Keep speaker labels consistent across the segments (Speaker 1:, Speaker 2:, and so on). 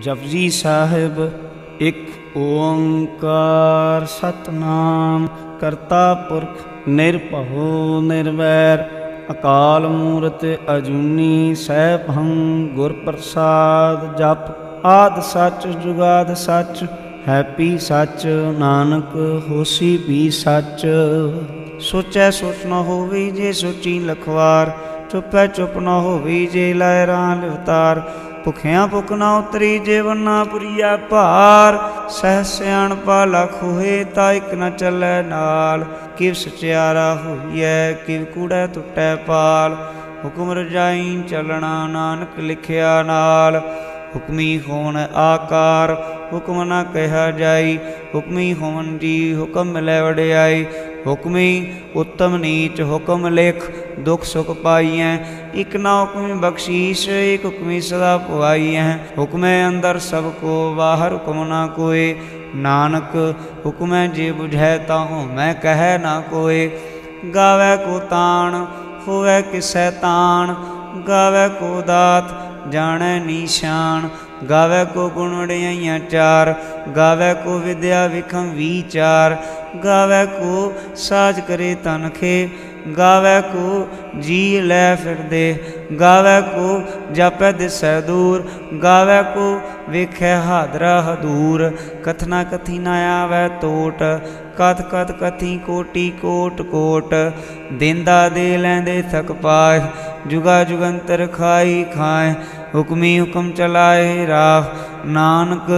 Speaker 1: ਜਪਜੀ ਸਾਹਿਬ ਇੱਕ ਓੰਕਾਰ ਸਤਨਾਮ ਕਰਤਾ ਪੁਰਖ ਨਿਰਭਉ ਨਿਰਵੈਰ ਅਕਾਲ ਮੂਰਤਿ ਅਜੂਨੀ ਸੈਭੰ ਗੁਰ ਪ੍ਰਸਾਦ। ਜਪ ਆਦਿ ਸੱਚ ਜੁਗਾਦਿ ਸੱਚ ਹੈਪੀ ਸੱਚ ਨਾਨਕ ਹੋਸੀ ਵੀ ਸੱਚ। ਸੋਚੈ ਸੋਚ ਨ ਹੋਵੇ ਜੇ ਸੋਚੀ ਲਖਵਾਰ, ਚੁੱਪੈ ਚੁੱਪ ਨ ਹੋਵੇ ਜੇ ਲਾਇ ਰਾਂ ਲਿਵਤਾਰ। ਭੁਖਿਆਂ ਭੁਖ ਨਾ ਉਤਰੀ ਜੇ ਵਰਨਾ ਪੁਰੀਆ ਭਾਰ, ਸਹਿ ਸਿਆਣਪਾ ਲਖ ਹੋਏ ਤਾ ਇਕ ਨ ਚੱਲੈ ਨਾਲ। ਕਿਵ ਸਚਿਆਰਾ ਹੋਈਐ ਕਿਵ ਕੂੜੈ ਟੁੱਟੈ ਪਾਲ, ਹੁਕਮ ਰਜਾਈ ਚੱਲਣਾ ਨਾਨਕ ਲਿਖਿਆ ਨਾਲ। ਹੁਕਮੀ ਹੋਵਨ ਆਕਾਰ ਹੁਕਮ ਨਾ ਕਿਹਾ ਜਾਈ, ਹੁਕਮੀ ਹੋਵਨ ਜੀ ਹੁਕਮ ਮਿਲੈ ਵਡਿਆਈ। ਹੁਕਮੀ ਉੱਤਮ ਨੀਚ ਹੁਕਮ ਲਿਖ ਦੁਖ ਸੁਖ ਪਾਈਐ, ਇਕ ਨਾ ਹੁਕਮੀ ਬਖਸ਼ੀਸ਼ ਇਕ ਹੁਕਮੀ ਸਦਾ ਪੁਆਈਐ। ਹੁਕਮੈ ਅੰਦਰ ਸਭ ਕੋ ਬਾਹਰ ਹੁਕਮ ਨਾ ਕੋਏ, ਨਾਨਕ ਹੁਕਮੈ ਜੇ ਬੁਝੈ ਤਾਹੂ ਮੈਂ ਕਹਿ ਨਾ ਕੋਏ। ਗਾਵੈ ਕੋ ਤਾਣ ਹੋਵੈ ਕਿਸੈ ਤਾਣ, ਗਾਵੈ ਕੋ ਦਾਤ ਜਾਣੈ ਨੀਸ਼ਾਨ। ਗਾਵੈ ਕੋ ਗੁਣ ਵਡਿਆਈਆਂ ਚਾਰ, ਗਾਵੈ ਕੋ ਵਿਦਿਆ ਵਿਖਮ ਵੀਚਾਰ। ਗਾਵੈ ਕੋ ਸਾਜ ਕਰੇ ਤਨਖੇ, ਗਾਵੈ ਕੋ ਜੀ ਲੈ ਫਿਰਦੇ। ਗਾਵੈ ਕੋ ਜਾਪੈ ਦਿਸੈ ਦੂਰ, ਗਾਵੈ ਕੋ ਵੇਖੈ ਹਾਦਰਾ ਹਦੂਰ। ਕਥਨਾ ਕਥੀ ਨਾ ਆਵੈ ਟੋਟ, ਕਥ ਕਥ ਕਥੀ ਕੋਟੀ ਕੋਟ ਕੋਟ। ਦੇਂਦਾ ਦੇ ਲੈਂਦੇ ਥਕ ਪਾਏ, ਜੁਗਾ ਜੁਗੰਤਰ ਖਾਈ ਖਾਏ। ਹੁਕਮੀ ਹੁਕਮ ਚਲਾਏ ਰਾਹ, ਨਾਨਕ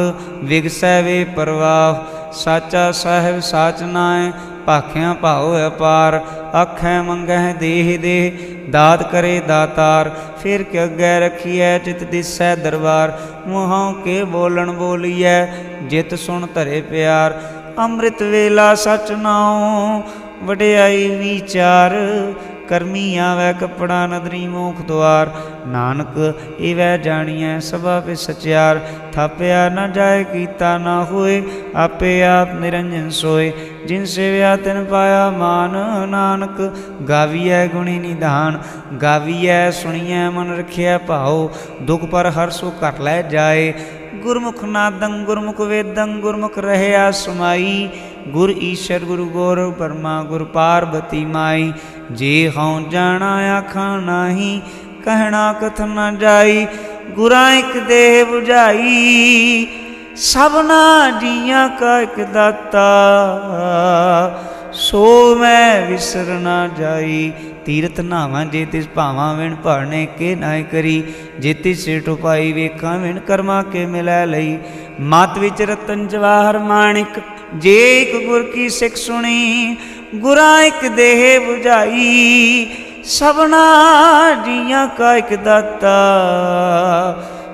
Speaker 1: ਵਿਗਸੈ ਵੇ ਪਰਵਾਹ। ਸਾਚਾ ਸਾਹਿਬ ਸਾਚ ਨਾਏ, ਭਾਖਿਆਂ ਭਾਉ ਅਪਾਰ। ਆਖੈ ਮੰਗਹਿ ਦੇਹ ਦੇ, ਦਾਤ ਕਰੇ ਦਾਤਾਰ। ਫਿਰ ਕਿ ਅੱਗੇ ਰਖੀਐ ਚਿਤ ਦਿਸੈ ਦਰਬਾਰ। ਮੂੰਹੋਂ ਕੇ ਬੋਲਣ ਬੋਲੀਐ ਜਿਤ ਸੁਣ ਧਰੇ ਪਿਆਰ। ਅੰਮ੍ਰਿਤ ਵੇਲਾ ਸਚ ਨਾਉ ਵਡਿਆਈ ਵਿਚਾਰ। ਕਰਮੀ ਆਵੈ ਕੱਪੜਾ ਨਦਰੀ ਮੋਖ ਦੁਆਰ, ਨਾਨਕ ਇਵੈ ਜਾਣੀਐ ਸਭਾ ਪਿ ਸਚਿਆਰ। ਥਾਪਿਆ ਨਾ ਜਾਏ ਕੀਤਾ ਨਾ ਹੋਏ, ਆਪੇ ਆਪ ਨਿਰੰਜਨ ਸੋਏ। ਜਿਨ ਸੇਵਿਆ ਤਿਨ ਪਾਇਆ ਮਾਨ, ਨਾਨਕ ਗਾਵੀਐ ਗੁਣੀ ਨਿਧਾਨ। ਗਾਵੀਐ ਸੁਣੀਐ ਮਨ ਰਖਿਆ ਭਾਉ, ਦੁਖ ਪਰ ਹਰ ਸੋ ਘਰ ਲੈ ਜਾਏ। ਗੁਰਮੁਖ ਨਾਦੰ ਗੁਰਮੁਖ ਵੇਦੰ ਗੁਰਮੁਖ ਰਹਿਆ ਸਮਾਈ। ਗੁਰ ਈਸ਼ਰ ਗੁਰੂ ਗੋਰ ਬਰਮਾ ਗੁਰ ਪਾਰਬਤੀ ਮਾਈ। ਜੇ ਹਉ ਜਾਣਾ ਆਖਾਂ ਨਾਹੀ, ਕਹਿਣਾ ਕਥਨ ਨ ਜਾਈ। ਗੁਰਾਂ ਇਕ ਦੇਹ 부ਝਾਈ, ਸਭਨਾ ਜੀਆਂ ਕਾ ਇਕ ਦਾਤਾ। ਸੋ ਮੈਂ ਵਿਸਰ ਨਾ ਜਾਈ। ਤੀਰਥ ਨਾਵਾਂ ਜੇ ਤਿਸ ਭਾਵਾਂ ਵਿਣ ਭਾਣੇ ਕੇ ਨਾਇ ਕਰੀ। ਜੇ ਤਿਸ ਸਿਟ ਉਪਾਈ ਵੇਖਾਂ ਵਿਣ ਕਰਮਾ ਕੇ ਮਿਲੈ ਲਈ। ਮਤ ਵਿੱਚ ਰਤਨ ਜਵਾਹਰ ਮਾਣਿਕ, ਜੇ ਇਕ ਗੁਰ ਕੀ ਸਿੱਖ ਸੁਣੀ। ਗੁਰਾਂ ਇਕ ਦੇਹ 부ਝਾਈ, ਸਭਨਾ ਜੀਆਂ ਕਾ ਇਕ ਦਾਤਾ।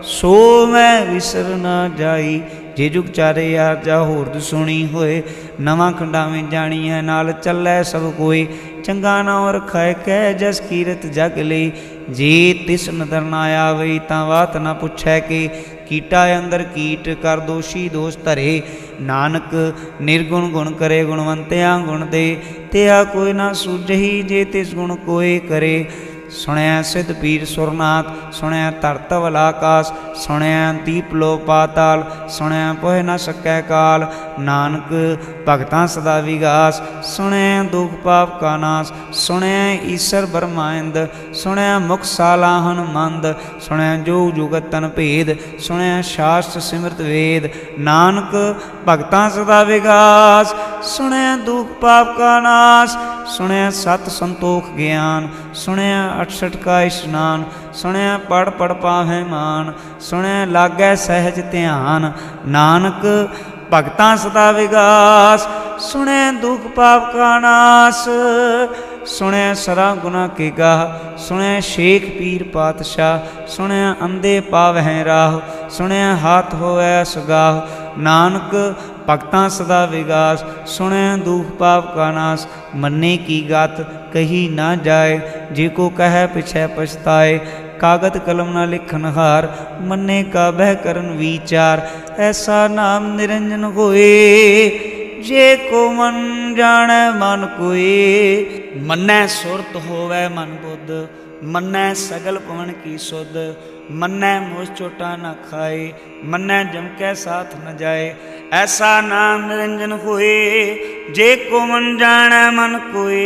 Speaker 1: ਸੋ ਮੈਂ ਵਿਸਰ ਨਾ ਜਾਈ। ਜੇ ਜੁਗ ਚਾਰੇ ਆਰਜਾ ਹੋਰਦ ਸੁਣੀ ਹੋਏ, ਨਵਾਂ ਖੰਡਾਵੇਂ ਜਾਣੀਐ ਨਾਲ ਚੱਲੈ ਸਭ ਕੋਈ। ਚੰਗਾ ਨਾਉ ਰਖਾਇ ਕਹਿ ਜਸ ਕੀਰਤ ਜਗ ਲਈ। ਜੇ ਤਿਸ ਨਦਰ ਨਾ ਆਵਈ ਤਾਂ ਬਾਤ ਨਾ ਪੁੱਛੈ ਕਿ। ਕੀਟਾ ਅੰਦਰ ਕੀਟ ਕਰ ਦੋਸ਼ੀ ਦੋਸ਼ ਧਰੇ, ਨਾਨਕ ਨਿਰਗੁਣ ਗੁਣ ਕਰੇ ਗੁਣਵੰਤਿਆਂ ਗੁਣ ਦੇ। ਤਿਆ ਕੋਈ ਨਾ ਸੂਝਹੀ ਜੇ ਤਿਸ ਗੁਣ ਕੋਏ ਕਰੇ। ਸੁਣਿਆ ਸਿੱਧ ਪੀਰ ਸੁਰਨਾਥ, ਸੁਣਿਆ ਧਰਤਵਲ ਆਕਾਸ। ਸੁਣਿਆ ਦੀਪ ਲੋ ਪਾਤਾਲ, ਸੁਣਿਆ ਪੋਹਿ ਨ ਸਕੈ ਕਾਲ। ਨਾਨਕ ਭਗਤਾਂ ਸਦਾ ਵਿਗਾਸ, ਸੁਣਿਆ ਦੁਖ ਪਾਪ ਕਾ ਨਾਸ। ਸੁਣਿਆ ਈਸਰ ਬਰਮਾਇੰਦ, ਸੁਣਿਆ ਮੁਖ ਸਾਲਾਹਨ ਮੰਦ। ਸੁਣਿਆ ਜੋ ਜੁਗਤ ਤਨ ਭੇਦ, ਸੁਣਿਆ ਸ਼ਾਸਤਰ ਸਿਮਰਤ ਵੇਦ। ਨਾਨਕ ਭਗਤਾਂ ਸਦਾ ਵਿਗਾਸ, ਸੁਣਿਆ ਦੁਖ ਪਾਪ ਕਾ ਨਾਸ। ਸੁਣਿਆ ਸਤ ਸੰਤੋਖ ਗਿਆਨ, ਸੁਣਿਆ 68 ਕਾ ਇਸ਼ਨਾਨ। ਸੁਣਿਆ ਪੜ ਪੜ ਪਾਵਹਿ ਮਾਨ, ਸੁਣਿਆ ਲਾਗੈ ਸਹਿਜ ਧਿਆਨ। ਨਾਨਕ ਭਗਤਾਂ ਸਦਾ ਵਿਗਾਸ, ਸੁਣਿਆ ਦੁਖ ਪਾਪ ਕਾ ਨਾਸ। ਸੁਣਿਆ ਸਰਾ ਗੁਨਾ ਕੇ ਗਾਹ, ਸੁਣਿਆ ਸ਼ੇਖ ਪੀਰ ਪਾਤਸ਼ਾਹ। ਸੁਣਿਆ ਅੰਧੇ ਪਾਵਹਿ ਰਾਹ, ਸੁਣਿਆ ਹਾਥ ਹੋਵੈ ਸੁਗਾਹ। ਨਾਨਕ ਭਗਤਾਂ ਸਦਾ ਵਿਗਾਸ, ਸੁਣਿਆ ਦੁਖ ਪਾਪ ਕਾ ਨਾਸ। ਮੰਨੇ ਕੀ ਗਤ ਕਹੀ ਨਾ ਜਾਏ, ਜੇ ਕੋ ਕਹਿ ਪਿਛੈ ਪਛਤਾਏ। ਕਾਗਦ ਕਲਮ ਨਾ ਲਿਖਨ ਹਾਰ, ਮੰਨੇ ਕਾ ਬਹਿ ਕਰਨ ਵਿਚਾਰ। ਐਸਾ ਨਾਮ ਨਿਰੰਜਨ ਹੋਏ, ਜੇ ਕੋ ਮਨ ਜਾਣੈ ਮਨ ਕੋਏ। ਮੰਨੈ ਸੁਰਤ ਹੋਵੈ ਮਨ ਬੁੱਧ, ਮੰਨੈ ਸਗਲ ਭਵਨ ਕੀ ਸੁਧ। मन्नै मोह चोटा न खाए, मन्नै जम कै साथ न जाए। ऐसा नाम निरंजन होए, जे को मन जाने मन कोए।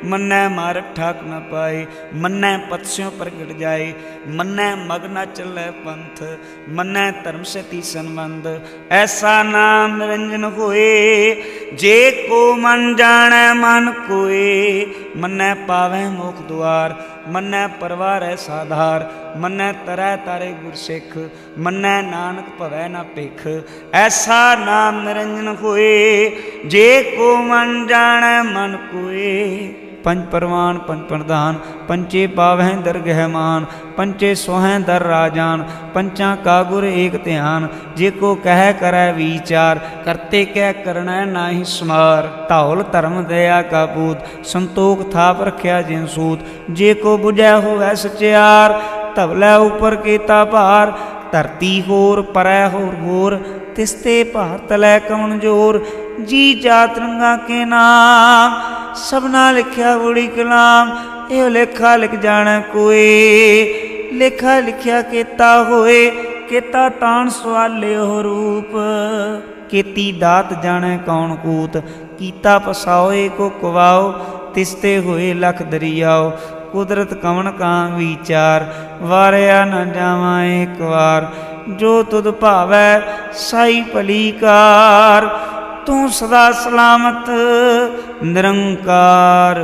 Speaker 1: मन्नै मार्ग ठाक न पाए, मन्नै पतस्यों प्रगट जाए। मन्नै मग न चलै पंथ, मन्नै धर्म सती संबंध। ऐसा नाम निरंजन होए, जे को मन जाने मन कोए। मन्नै पावै मोख द्वार, मन्नै परवारै साधार। मन्नै तरै तारे गुरसिख, मन्नै नानक भवै न भिख। ऐसा नाम निरंजन होए, जे को मन जाने मन कोए। पंच परवान पंच प्रधान, पंचे पावै दरगह मान। पंचे सोहै दर राजान, पंचा का गुर एक ध्यान। जे को कह करै विचार, करते कै करना नाहि समार। धौल धर्म दया का पूत, संतोख थाप रखिया जिन सूत। जे को बुझै होवै सचियार, धवलै ऊपर केता भार। धरती होर परै होर, तिसते भार तलै कौन जोर। जी जात रंगा के नाम, सबना लिखिया बड़ी कलाम। यो लेखा लिख जाने कोई, लेखा लिखिया केता होए। केता तान सवाले हो रूप, केती दात जाने कौन कूत। कीता पसाओ को कुवाओ, तिसते होए लख दरियाओ। कुदरत कवन का विचार, वारिया न जावा एक बार। जो तुद भावै साई भली कार, तू सदा सलामत निरंकार।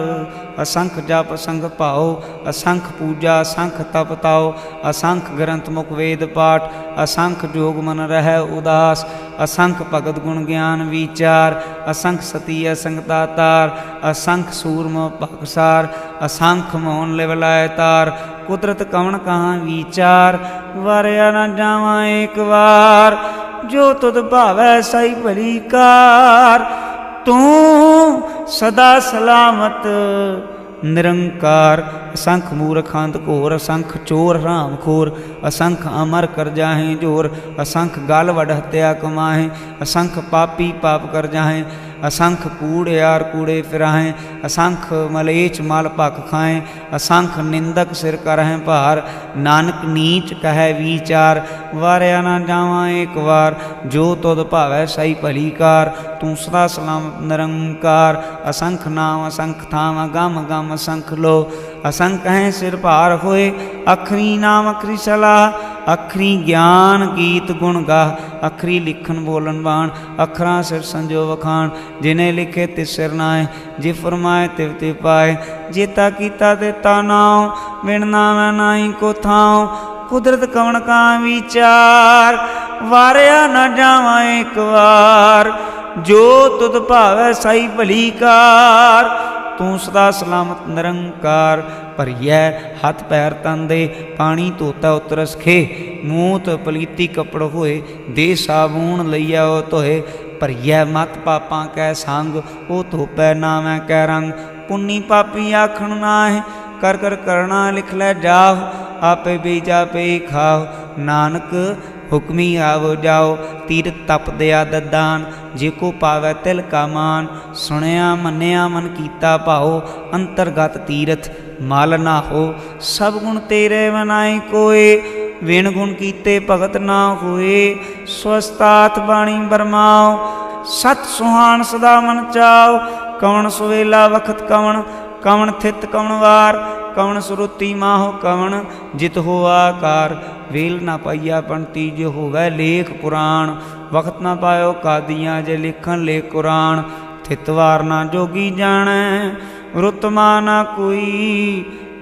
Speaker 1: असंख जप असंख भाओ, असंख पूजा असंख तप ताओ। असंख ग्रंथ मुख वेद पाठ, असंख जोग मन रहै उदास। असंख भगत गुण ज्ञान विचार, असंख सती असंख दातार। असंख सूरम भगसार, असंख मोहन लिवलाय तार। कुदरत कवन कहाँ विचार, वारिया न जावा एक बार। जो तुद भावै साई भली कार, तू सदा सलामत निरंकार। असंख मूर्खांत घोर, असंख चोर राम खोर। असंख अमर कर जाहें जोर, असंख गाल वड हत्या कमाहें। असंख पापी पाप कर जाहें, असंख कूड़ियार कूड़े फिराहें। असंख मलेच मल भख खाएं, असंख निंदक सिर करहें भार। नानक नीच कहे विचार, वारिया न जावा एक बार। जो तुद भावै सही भली कार, तू सदा सलामत निरंकार। असंख नाम असंख थाम, गम गम असंख लो। असंख हैं सिर भार होए, अखरी नाम अखरी सलाह। अखरी ज्ञान गीत गुण गाह, अखरी लिखन बोलन बाण। अखरां सिर संजो वखाण, जिन्हें लिखे तिस सिर नाए। जे फरमाए तिव तिव पाए, जेता कीता देता नाउ। बिन नामै नाई को थाउ, कुदरत कवन का विचार। वारिया न जावा एक बार, जो तुद भावै साई भली कार। तू सदा सलामत निरंकार। भरियै हथ पैर तन दे, पानी धोता उतरस खे। मूत पलीती कपड़ होए, दे साबून लईया ओ धोए। भरियै मत पापां कै संग, ओ धोपै नावै कै रंग। पुन्नी पापी आखण नाहि, कर कर करना लिख लै जाओ। आपे बीज आपे खाओ, नानक हुक्मी आवो जाओ। तीरथ तप दया ददान, जे को पावै तिल का मान। सुनिया मन्निया मन कीता भाओ, अंतरगत तीरथ मल ना हो। सब गुण तेरे मनाई कोय, विण गुण कीते भगत ना होए। स्वस्तात बाणी बरमाओ, सत सुहान सदा मन चाओ। कवन सुवेला वखत कवन, कवन थित कवन वार। कवन सुरुति माहो कवन, जित हो आकार। वेल ना पाइया पंती, जो होवै लेख पुराण। वक्त ना पायो कादियाँ, जे लिखन लेख कुरान। थितवार ना जोगी जानै, रुतमा ना कोई।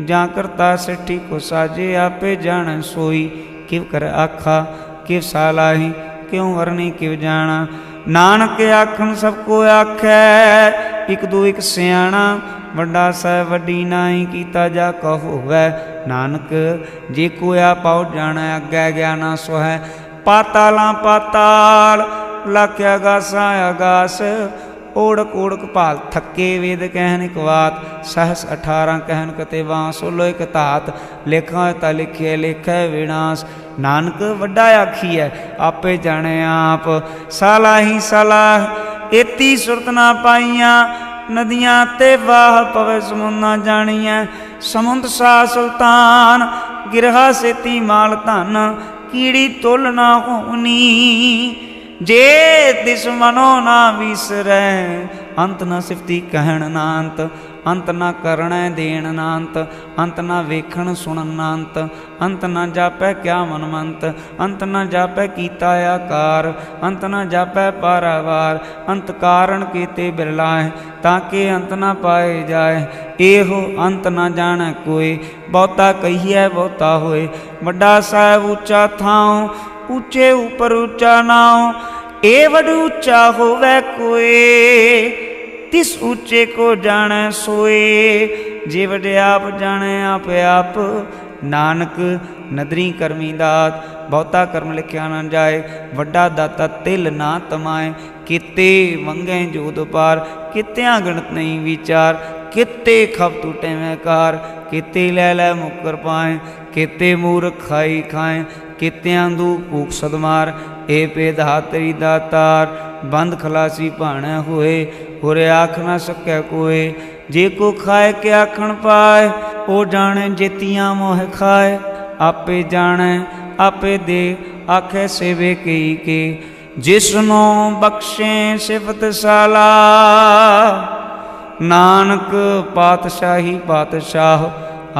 Speaker 1: जा करता सिठी को साजे, आपे जानै सोई। किव कर आखा किव सालाही, क्यों वरनी किव जाना। नानक आखन सबको आखै, एक दो एक सियाणा। वड्डा सै वड्डी नाई, कीता जा कहो होवै। नानक जे कोया पाओ जाना, अग्गै ज्ञाना सोहै। पातालां पाताल, लाख्या गासा आगास। ओढ़क ओढ़क भाल थके, वेद कहन एक बात। सहस 18 कहन कते बांस, सोलो एक तात। लेखा ता लिखे लेखै विनाश। नानक वड्डा आखिए, आपे जाने आप। सालाही सलाह, एती सुरत ना पाइयां। नदियाँ ते वाह पवे समुंद ना जानिया। समुंद सा सुल्तान, गिरहा सेती माल धन कीड़ी तुल ना होनी। जे तिस मनो ना विसरै अंत न सिफती कहण ना अंत। अंत न करण देण ना अंत। अंत न वेखण सुणन ना अंत। अंत न जापै क्या मनमंत। अंत न जापै कीता आकार। अंत न जापै पारावार। अंत कारण कीते बिरलाए ताके अंत न पाए जाए। एहो अंत न जाणै कोई बहुता कहिए बहुता होए। वड्डा साहिब ऊँचा थाओ ऊँचे ऊपर ऊँचा नाओ। ए वड ऊँचा होवै कोई तिस ऊँचे को जाने सोए। जे वडे आप जाने आप आप नानक नदरी करमी दात। बहुता कर्म लिखिया न जाए वड्डा दाता तिल ना तमाए। किते वंगे जोद पार कित्या गणत नहीं विचार। किते खप टूटे में कार किते लै लै मुकर पाए। किते मूर्ख खाई खाए कित्या दू भूख सदमार। ए पे धातरी दातार बंद खलासी भाणे होए। होरे आख न सकै कोय जे को खाए के आखण पाए। ओ जाने जेतियां मोह खाए आपे जाने आपे दे आखे सेवे कई के। जिसनो बख्शे सिफत साला नानक पातशाही पातशाह।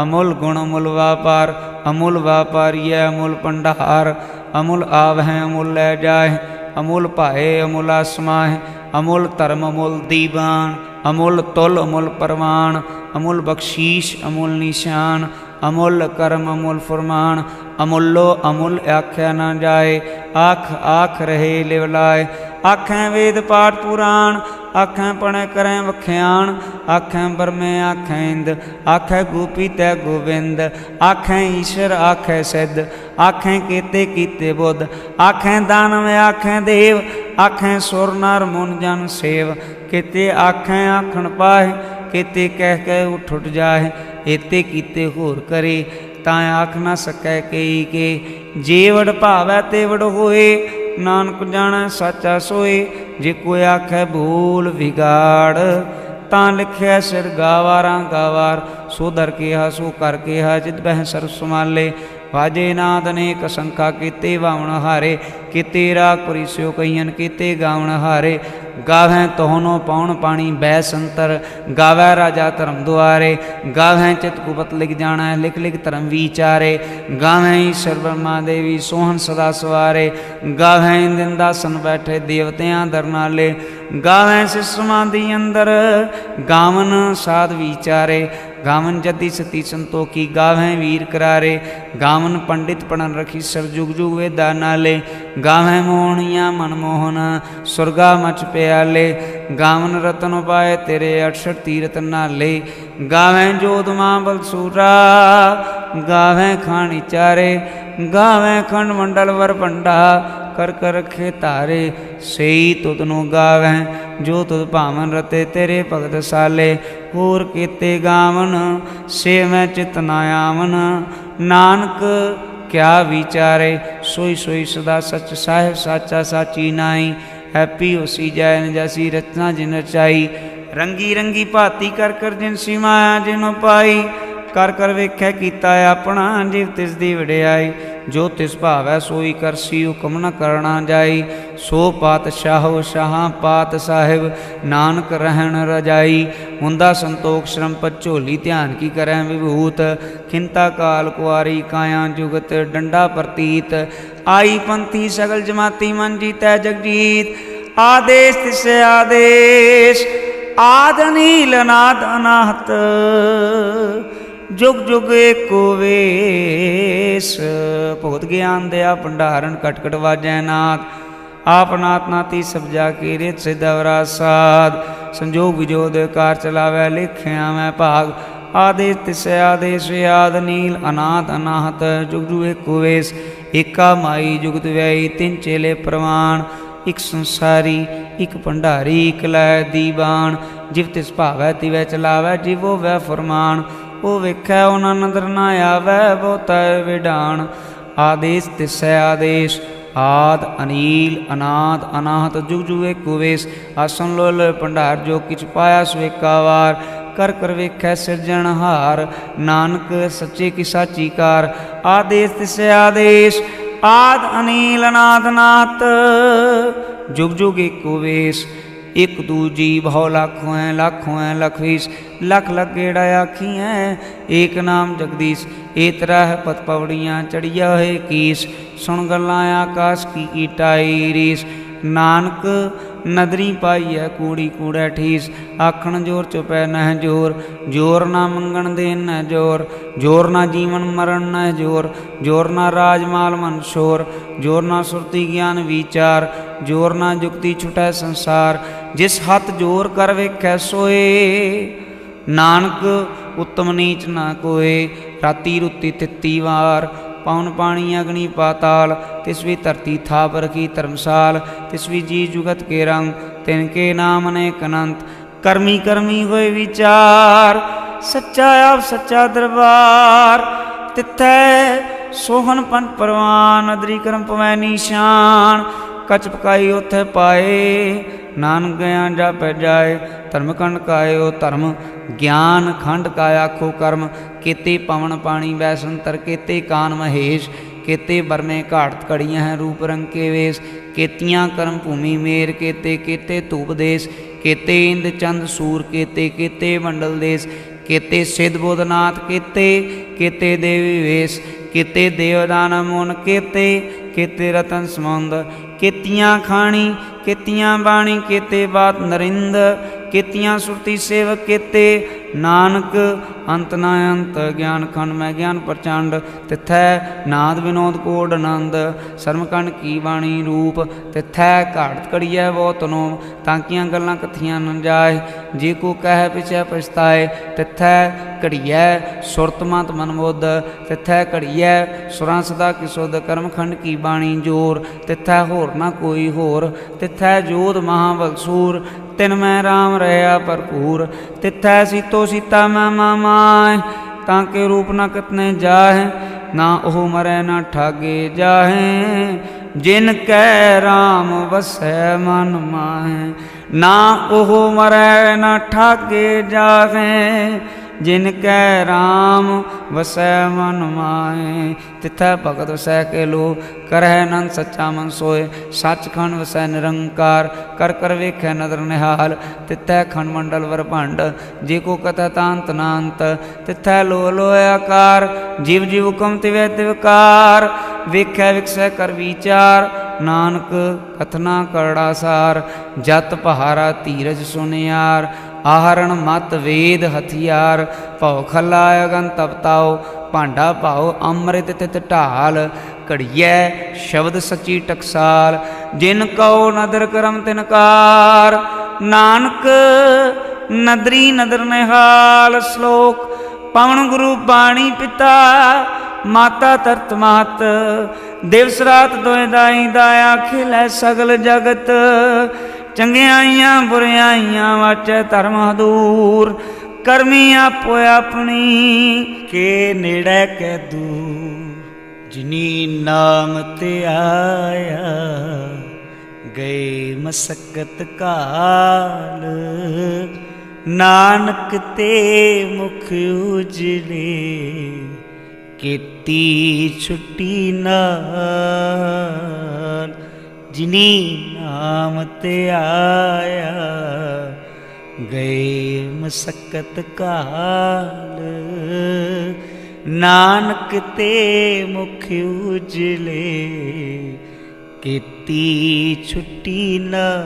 Speaker 1: अमुल गुण अमुल व्यापार अमुल व्यापारी अमुल भंडार। अमुल आवह अमुल लै जाए अमुल भाए अमुल आसमाह। अमुल धर्म अमुल दीवान अमुल तुल अमुल परवान। अमुल बख्शीश अमुल निशान अमुल कर्म अमुल फरमान। अमुलो अमुल आख्या न जाए आख आख रहे लिवलाए। आखें वेद पाठ पुराण आखें पढ़े करें वख्याण। आखें बरमे आखें इंद आखें गोपी तै गोविंद। आखें ईश्वर आखें सिद्ध आखें केते कीते बुद्ध। आखें दानव आखें देव आखें सुर नर मुन जन सेव। केते आखें आखण पाए केते कह कह उठ उठ जाए। एते कीते होर करे तां आख न सकै कई के। जे वड भावै ते वड होए नानक जाणै साचा सोए। जे कोई आखै भूल विगाड़ तां लिखिया सिर गावारां गावार। सो दर केहा सो कर केहा जित बह सर्व संभाले। वाजे नाद अनेक संखा केते वावण हारे। केते राग परिस्यो कहियन केते गावण हारे। गावैं तोहनो पाउण पाणी बै संतर। गावै राजा धर्म दुआरे। गावैं चित कुपत लिख जाणै लिख लिख धर्म विचारे। गावैं ईश्वर ब्रह्मा देवी सोहन सदा सवारे। गावैं इंदासन बैठे देवतियां दर नाले। गावैं सिस समाधि अंदर गावन साध विचारे। गावन जति सती संतोखी गावैं वीर करारे। गावन पंडित पढ़न रखी सर जुग जुग वेदा नाले। गावैं मोहनिया मनमोहन सुरगा मच प्याले। गावन रतन पाए तेरे अक्षर तीरथ नाले। गावैं जोध मां बलसूरा गावैं खानी चारे। गावैं खंड मंडल वर भंडा कर कर रखे तारे। सही तुदनु गावैं जो तुद भावन रते तेरे भगत साले। होर केते गावन से मैं चित ना आवन। नानक क्या विचारे सोई सोई सदा सच साहिब साचा साची नाई। हैप्पी होसी जैन जैसी रचना जिन रचाई। रंगी रंगी भाती कर कर जिन सी माया जिन पाई। कर कर वेख्या कीता अपना जिव तिस दी वडियाई। जो तिस भावै सोई करसी हुक्म न करना जाई। सो पातशाहो शाह पात साहिब नानक रहन रजाई। हुंदा संतोख श्रम पत झोली ध्यान की करै विभूत। खिंता काल कुआरी काया जुगत डंडा प्रतीत। आई पंथी सगल जमाती मन जीतै जगजीत। आदेश तिसे आदेश आद नील अनाद अनाहत। जुग जुग एको वेश भुगत ज्ञान दया भंडारण कटकट वाजै नाथ। आप नाथ नाती सब जाके रेत सिद्धवरा साध। संजोग विजोद कार चलावै लिखिया मैं भाग। आदेश तिसै आदेश आद नील अनाथ अनाहत। जुग जुग एको वेश एका माई जुगत व्याई। तिन चेले प्रमाण एक संसारी एक भंडारी एक लै दीवान। जिव तिस भावै तिवै चलावै जिवो वै फरमान। ओ वेखै उना नदर ना आवै बहुता विडान। आदेश तिसै आदेश आद अनील अनाद अनाहत। जुग जुग एको वेश आसन लोल भंडार जो किछ पाया सो एका वार। कर कर वेखै सिरजनहार। नानक सच्चे की साची कार, आदेश तिसै आदेश। आद अनील अनाद नाथ, जुग जुग एको वेश। एक दूजी भौ लाखों है, लाखों है लख बीस, लख लख गेड़ा आखी है। एक नाम जगदीश, ए तरह पत पवड़ियाँ चढ़िया है कीस। सुन गल्लां आकाश की टाई रीस। नानक नदरी पाई है कूड़ी कूड़ै ठीस। आखण जोर चुपै नह जोर, जोर ना मंगण देन न जोर। जोर ना जीवन मरण न जोर, जोर ना राजमाल मन शोर। जोर ना सुरती ज्ञान विचार, जोर ना जुक्ति छुटै संसार। जिस हथ जोर कर वेखै सोए, नानक उत्तम नीच ना कोय। राती रुती तित्ती वार, पवन पानी अग्नि पाताल। तिसवी धरती थाप रखी धर्मसाल, तिसवी जी जुगत के रंग। तिनके नाम अनेक अनंत, कर्मी कर्मी होए विचार। सच्चा आप सच्चा दरबार, तिथै सोहन पंथ परवान। नदरी करम पवै निशान, कच पकाई उथे पाए। नानक गया जापै जाए, धर्म खंड कायो धर्म। ज्ञान खंड का आखो कर्म। केते पवन पानी वैसंतर, केते कान महेश। केते बरमे घाट कड़ियाँ हैं रूप रंग के वेश। केतियाँ कर्म भूमि मेर, केते केते धूप देश। केते इंद चंद सूर, केते केते मंडल देश। केते सिद्ध बोधनाथ, केते केते देवी वेश। केते देवदान मुन, केते केते रतन समुंद। केतियाँ खाणी केतियाँ बाणी, केते बात नरिंद। केतियाँ सुरती सेवक, केते नानक अंत न अंत। ज्ञान खंड में ज्ञान प्रचंड, तिथै नाद विनोद कोड आनंद। सरमखंड की बाणी रूप, तिथै घाट कड़िया बहुत नोम। ताकियाँ गल्लां कथियां न जाए, जे को कह पिछै पछताए। तिथै घड़िया सुरत मत मन बुध, तिथै घड़िया सुरां सदा की सुध। कर्मखंड की बाणी जोर, तिथै होर ना कोई होर। तिथै जोध महाबल सूर, तिन मैं राम रहा भरपूर। तिथै सीतो सीता मैं मामाय, ताके रूप न कितने जाहे। ना ओह मरै ना ठागे जाहे, जिन कै राम वसै मन माहे। ना ओह मरै ना ठागे जाहे, जिन कै राम वसै मन माहे। तिथै भगत वसै के लो, करह नंद सच्चा मन सोए। सचखंड वसै निरंकार, कर कर वेखै नदर निहाल। तिथै खंड मंडल वर भंड, जे को कथा तांत नांत। तिथै लो लो आकार, जीव जीव हुकम तिवै तिवकार। वेखै विकसै कर विचार, नानक कथना करड़ा सार। जत पहारा धीरज सुनियार, आहरण मत वेद हथियार। भौ खला अगन तपताओ, भांडा भाओ अमृत तित ढाल। घड़िया शब्द सची टकसाल, जिन कहो नदर करम तिनकार। नानक नदरी नदर निहाल। श्लोक पवन गुरु बाणी पिता, माता तरत मात। दिवस रात दोए दाई दाया, खिलै सगल जगत। चंगियाइयां बुरियाइयां वाचै धर्म हदूर। करमी आपो अपनी, के नेड़े कै दूर। जिनी नाम ते आया, गए मसक्कत काल। नानक ते मुख उजले, केती छुट्टी नाल। जिनी नाम ते आया, गए मसक्कत काल। नानक ते मुख उजले, केती छुट्टी नाल।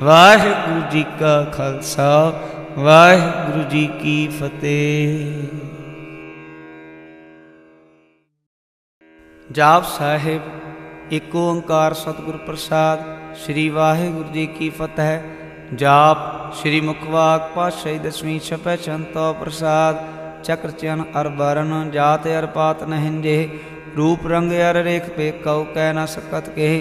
Speaker 1: वाहिगुरु जी का खालसा, वाहिगुरु जी की फतेह। जाप साहिब। एक ओंकार सतगुर प्रसाद। श्री वाहिगुरु जी की फतेह। जाप श्री मुखवाक पातशाही दसवीं छपै चंतो प्रसाद। चक्र चयन अर बरन, जात अर पात न हिंजे। रूप रंग अर रेख पे कऊ कह न सकत के।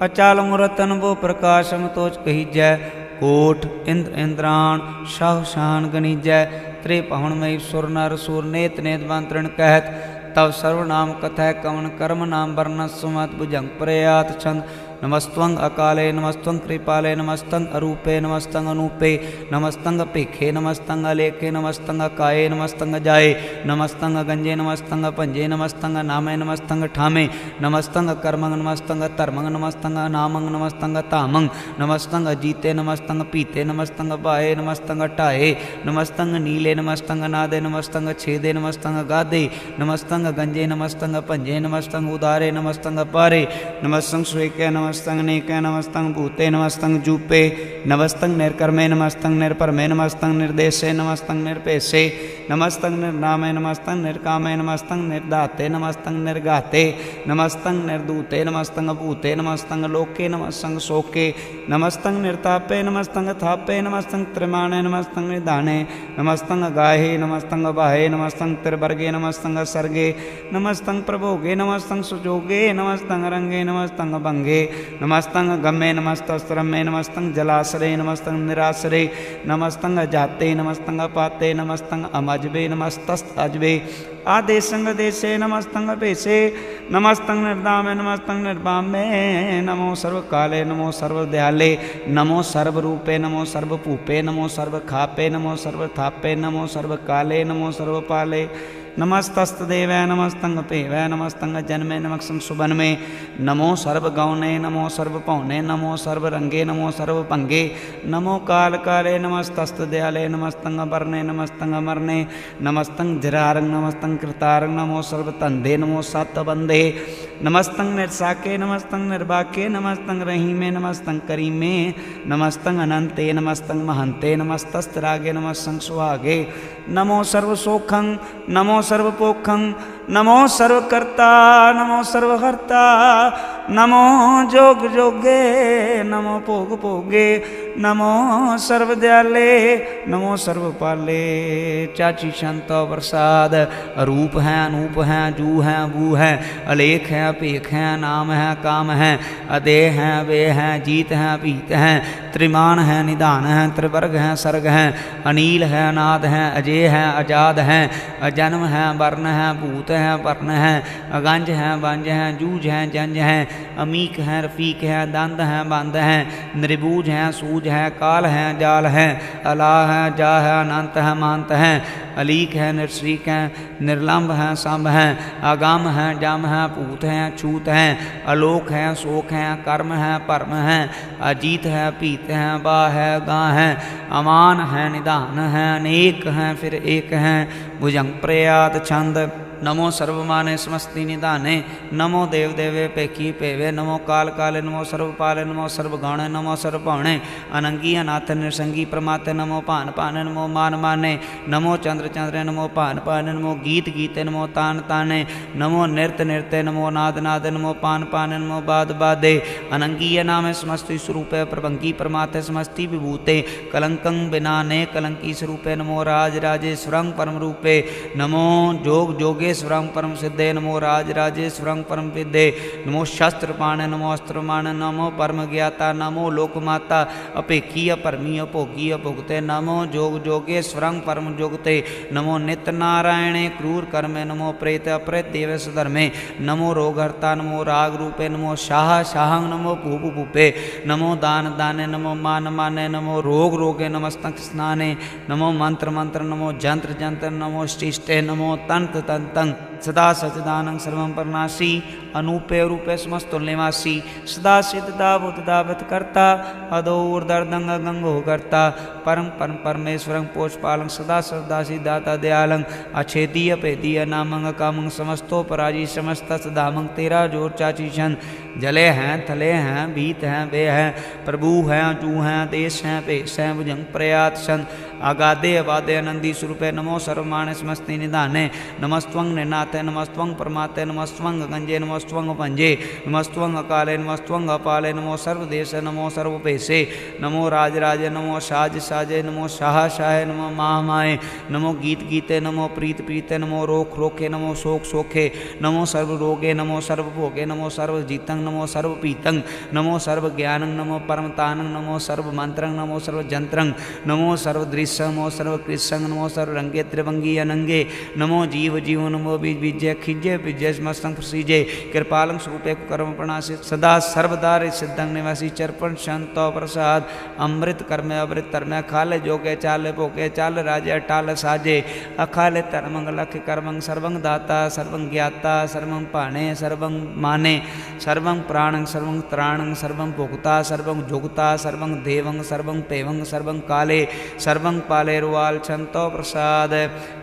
Speaker 1: अचाल मुरतन वो प्रकाशम तोच कहीजै। कोट इंद्र इंद्राण शाह शान गनीजै। त्रे पवन मई सुर नर सुर, नेत नेत मंत्रण कहत। तब सर्वनाम कथय कवन, कर्म नाम वर्ण सुमत। भुजंग प्रयात छंद, नमस्त्वं अकाले नमस्त्वं कृपाले नमस्तं अरूपे नमस्तं अनूपे नमस्तं अपेखे नमस्तं अलेखे नमस्तं अकाये नमस्तं अजाये नमस्तं अगंजे नमस्तं पंजे नमस्तं नामे नमस्तं ठामे नमस्तं कर्मंग नमस्तं धर्मंग नमस्तं नामंग नमस्तं तामंग नमस्तं अजीते नमस्तं पीते नमस्तं बाहे नमस्तं टाये नमस्तं नीले नमस्तं नादे नमस्तं छेदे नमस्तं गादे नमस्तं गंजे नमस्तं पंजे नमस्तं उदारे नमस्तं पारे नमस्तं श्वेके नमस्तं नेके नमस्तं भूते नमस्तं जूपे नमस्तं निर्कर्मे नमस्तं निर्परमे नमस्तं निर्देशे नमस्तं निर्पेशे नमस्तं निर्नामे नमस्तं निर्कामे नमस्तं निर्दाते नमस्तं निर्गाते नमस्तं निर्दूते नमस्तं भूते नमस्तं लोके नमस्तं शोके नमस्तं निर्तापे नमस्तं थापे नमस्तं त्रिमाणे नमस्तं निदाने नमस्तं गाहे नमस्तं बाहे नमस्तं त्रिवर्गे नमस्तं सर्गे नमस्तं प्रभोगे नमस्तं सुजोगे नमस्तं रंगे नमस्तं भंगे नमस्तं गम्मे नमस्तस्त्रमे नमस्तं जलाश्रे नमस्तं निराश्रे नमस्तं जाते नमस्तं पाते नमस्तं अमजबे नमस्तस्त अजबे आदेशंग देशे नमस्तं पेशे नमस्तं निर्दामे नमस्तं निर्वामे नमो सर्वकाले नमो सर्वदयाले नमो सर्वरूपे नमो सर्वपूपे नमो सर्वखापे नमो सर्वथापे नमो सर्वकाले नमो सर्वपाले नमस्तस्तदेवै नमस्तं पेवै नमस्तं जन्मे नमस्तं सुबन्मे नमो सर्वगौणे नमो सर्वपौने नमो सर्वरंगे नमो सर्वपंगे नमो कालकाले नमस्तस्तदयाले नमस्तं वर्णे नमस्तं अमरणे नमस्तं जरारंग नमस्तं कृतारंग नमो सर्वतंदे नमो सतबंदे नमस्तं निर्साके नमस्तं निर्वाके नमस्तं रहीमे नमस्तं करीमे नमस्तं अनंते नमस्तं महंते नमस्तस्तरागे नमस्तं सुहागे नमो सर्वसोखं नमो सर्वपोखं नमो सर्वकर्ता नमो सर्वहर्ता नमो जोग जोगे नमो भोग भोगे नमो सर्वदयाले नमो सर्वपाले चाची शांतो प्रसाद रूप है अनूप है जू है बू है अलेख है पेख है नाम है काम है अदेह है वे है जीत है पीत है त्रिमान है निदान है त्रिवर्ग है सर्ग है अनील है अनाद है अजय है आजाद है अजन्म है वर्ण है भूत है वर्ण है अगंज है वंज है जूझ है जंज है अमीक है रफीक है दंद है बंद है निर्बूझ है सूझ है काल है जाल है अला है जा है अनंत है मांत है अलीक है निर्श्रीक है निर्लंब है संभ है आगम है जम है पूत है छूत है अलोक है शोक है कर्म है परम है अजीत है पीत है बा है गा है अमान है निदान है अनेक है फिर एक है भुजंग प्रयात छंद नमो सर्वमाने समस्ति निदाने नमो देव देवे पेखी पेवे नमो काल काले नमो सर्वपाले नमो सर्वगौणे नमो सर्वभौणे अनंगी अनाथ निसंगी प्रमाते नमो पान पाने नमो मान माने नमो चंद्र चंद्रे नमो पान पाने नमो गीत गीते नमो तान ताने नमो नृत्य नृत्य नमो नाद नादे नमो पान पाने नमो बाद बादे अनंगीय नामे समस्ति स्वरूपे प्रभंगी प्रमाते समस्ति विभूते कलंकं बिनाने कलंकी स्वरूपे नमो राज राजेश्वरं परम रूपे नमो जोग जोगे स्वरं परम सिद्धे नमो राज राजेश्वरं परम विद्धे नमो शस्त्र पाणे नमो अस्त्र माणे नमो परम ज्ञाता नमो लोकमाता अपेखी अपरमी अभोगी अभुगते नमो जोग जोगेश्वरं परम जोगते नमो नित्य नारायणे क्रूर कर्मे नमो प्रेत अप्रेत देवेश धर्मे नमो रोगहर्ता नमो राग रूपे नमो शाह शाहं नमो भूप भूपे नमो दान दाने नमो मान माने नमो रोग रोगे नमस्तक स्नाने नमो मंत्र मंत्र नमो जंत्र जंत्र नमो शिष्टे नमो तंत्र तंत्र सदा सचिदानं सर्वं परनासी अनूपे रूपे समस्तुल्यवासी सदा सिद्धदा बुद्धदावत करता अदोर्दर्दंग गंगो करता परम परम परमेश्वरं पोषपालं सदा सदासी दाता दयालं अछेदीय पेदीय नामंग कामंग समस्तो पराजी समस्त सदामंग तेरा जोर चाची शन जले हैं थले हैं भीत हैं बे हैं प्रभु हैं जू हैं देश हैं पेश हैं भुजंग प्रयात शन आगादे अबादे आनंदी स्वरूपे नमो सर्वमाने समस्ति निदाने नमस्त्वं निनाते नमस्त्वं परमाते नमस्त्वं गंजे नमस्त्वं पंजे नमस्त्वं अकाले नमस्त्वं अपाले नमो सर्वदेश नमो सर्वपेशे नमो राज राजे नमो साज साजे नमो शाह शाहे नमो महामाए नमो गीत गीते नमो प्रीत प्रीते नमो रोख रोखे नमो शोक शोखे नमो सर्व रोगे नमो सर्व भोगे नमो सर्व जीतं नमो सर्व पीतं नमो सर्व ज्ञानं नमो परमतानं नमो सर्व मंत्रं नमो सर्व जंत्रं नमो सर्व दृश्य
Speaker 2: केशव नमो सर्व कृष्ण नमो सर्व रंगे त्रिभंगी अनंगे नमो जीव जीव नमो बीज बीजे खिजे बीजे मस्तंग प्रसीजे कृपालंग स्वरूपे कर्म प्रणाशी सदा सर्वदा रे सिद्धंग निवासी चरपण शांतो प्रसाद अमृत कर्म अमृत धर्म खाले जोगे चाले भोगे चाल राजे अटाल साजे अखाले धर्मंग लख कर्मंग सर्वंग दाता सर्वं ज्ञाता सर्वं पाणे सर्वं माने सर्वं प्राणं सर्वं त्राणं सर्वं भोक्ता सर्वं जोगता सर्वं देवं सर्वं पेवं सर्वं काले सर्वं पाले रुवाल छंतो प्रसाद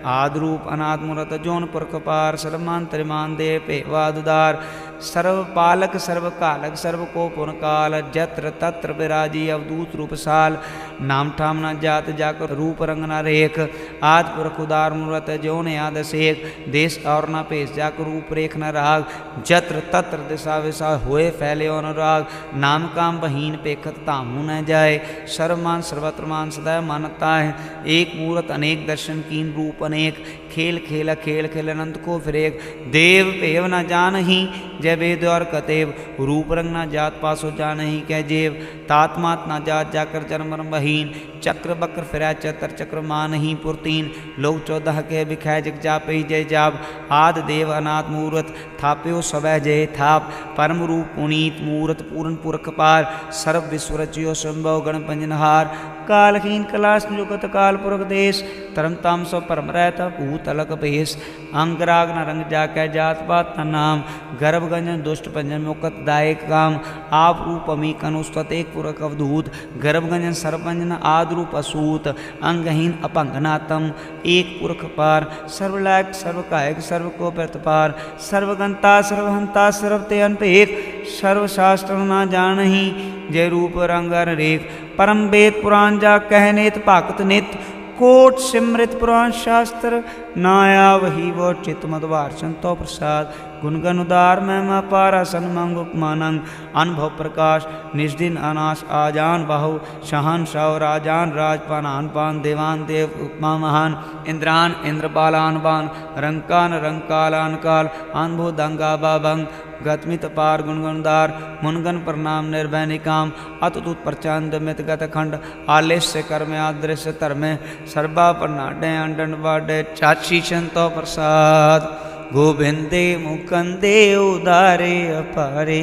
Speaker 2: आद्रूप अनाथ मूरत जोन पुरख पार सर्वमान त्रिमान दे पेवादुदार सर्व पालक सर्व कालक सर्व को पुन काल जत्र तत्र विराजी अवधूत रूप साल नाम ठाम न जात जाकर रूप रंग न रेख आद पुरख उदार मूरत जो ने आद सेख देश और न पेश जाकर रूप रेख न राग जत्र तत्र दिशा विशा हुए फैले अनुराग नाम काम बहीन पेखत तामू न जाए सर्वमान सर्वत्रमान सदैव मानता है एक मूरत अनेक दर्शन कीन रूप अनेक खेल खेल खेल खेल अनंत को फिरेक देव पेव न जान ही जय वेद और कतेव रूप रंग न जात पासो जान ही कह जेव तात्मात न जात जाकर जन्म बहीन चक्र बक्र फिरा चतर चक्र मान ही पुरतीन लोग 14 के बिखाय जग जाप ही जय जाप आद देव अनाथ मूर्त थाप्यो सवै जय थाप परम रूप पुनीत मूर्त पूर्ण पुरख पार सर्व विश्व रचियो संभव गण पंजनहार कालहीन कलाश जुगत काल पुरख देश धर्म ताम सो परम रहता भूत अलग भेष अंगराग न रंग जाकै जात पात न नाम गर्भ गंजन दुष्ट पंजन मुकत दायक काम आप रूप अमीक अनुस्तत एक पुरख अवधूत गर्भ गंजन सर्वपंजन आद रूप असूत अंगहीन अपंगनातम एक पुरख पार सर्वलायक सर्वकायक सर्व को प्रतपार सर्वगंता सर्वहंता सर्वते अनपेख सर्वशास्त्र न जानही जय रूप रंग रेख परम वेद पुराण जा कहनेत भागत नित कोट सिमृत पुराण शास्त्र नाया वही वो चित मधवार संतो प्रसाद गुणगन उदार महिमा पारा सन्मंग उपमानंग अनुभव प्रकाश निष्दिन अनाश आजान बाहु शहन शाह राजान राजपान पान देवान देव उपमा महान इंद्रान इंद्रपालान बान रंकान रंकालान काल अनुभव दंगा बाबंग गतमित पार गुणगुणदार मुनगन प्रणाम निर्भय निकाम अतुत प्रचंड मित गत खंड आलेस्य कर्म आदृश्य धर्म सर्वा प्रनाडे अंडन बाडे चाची संतो प्रसाद गोविंदे मुकंदे उदारे अपारे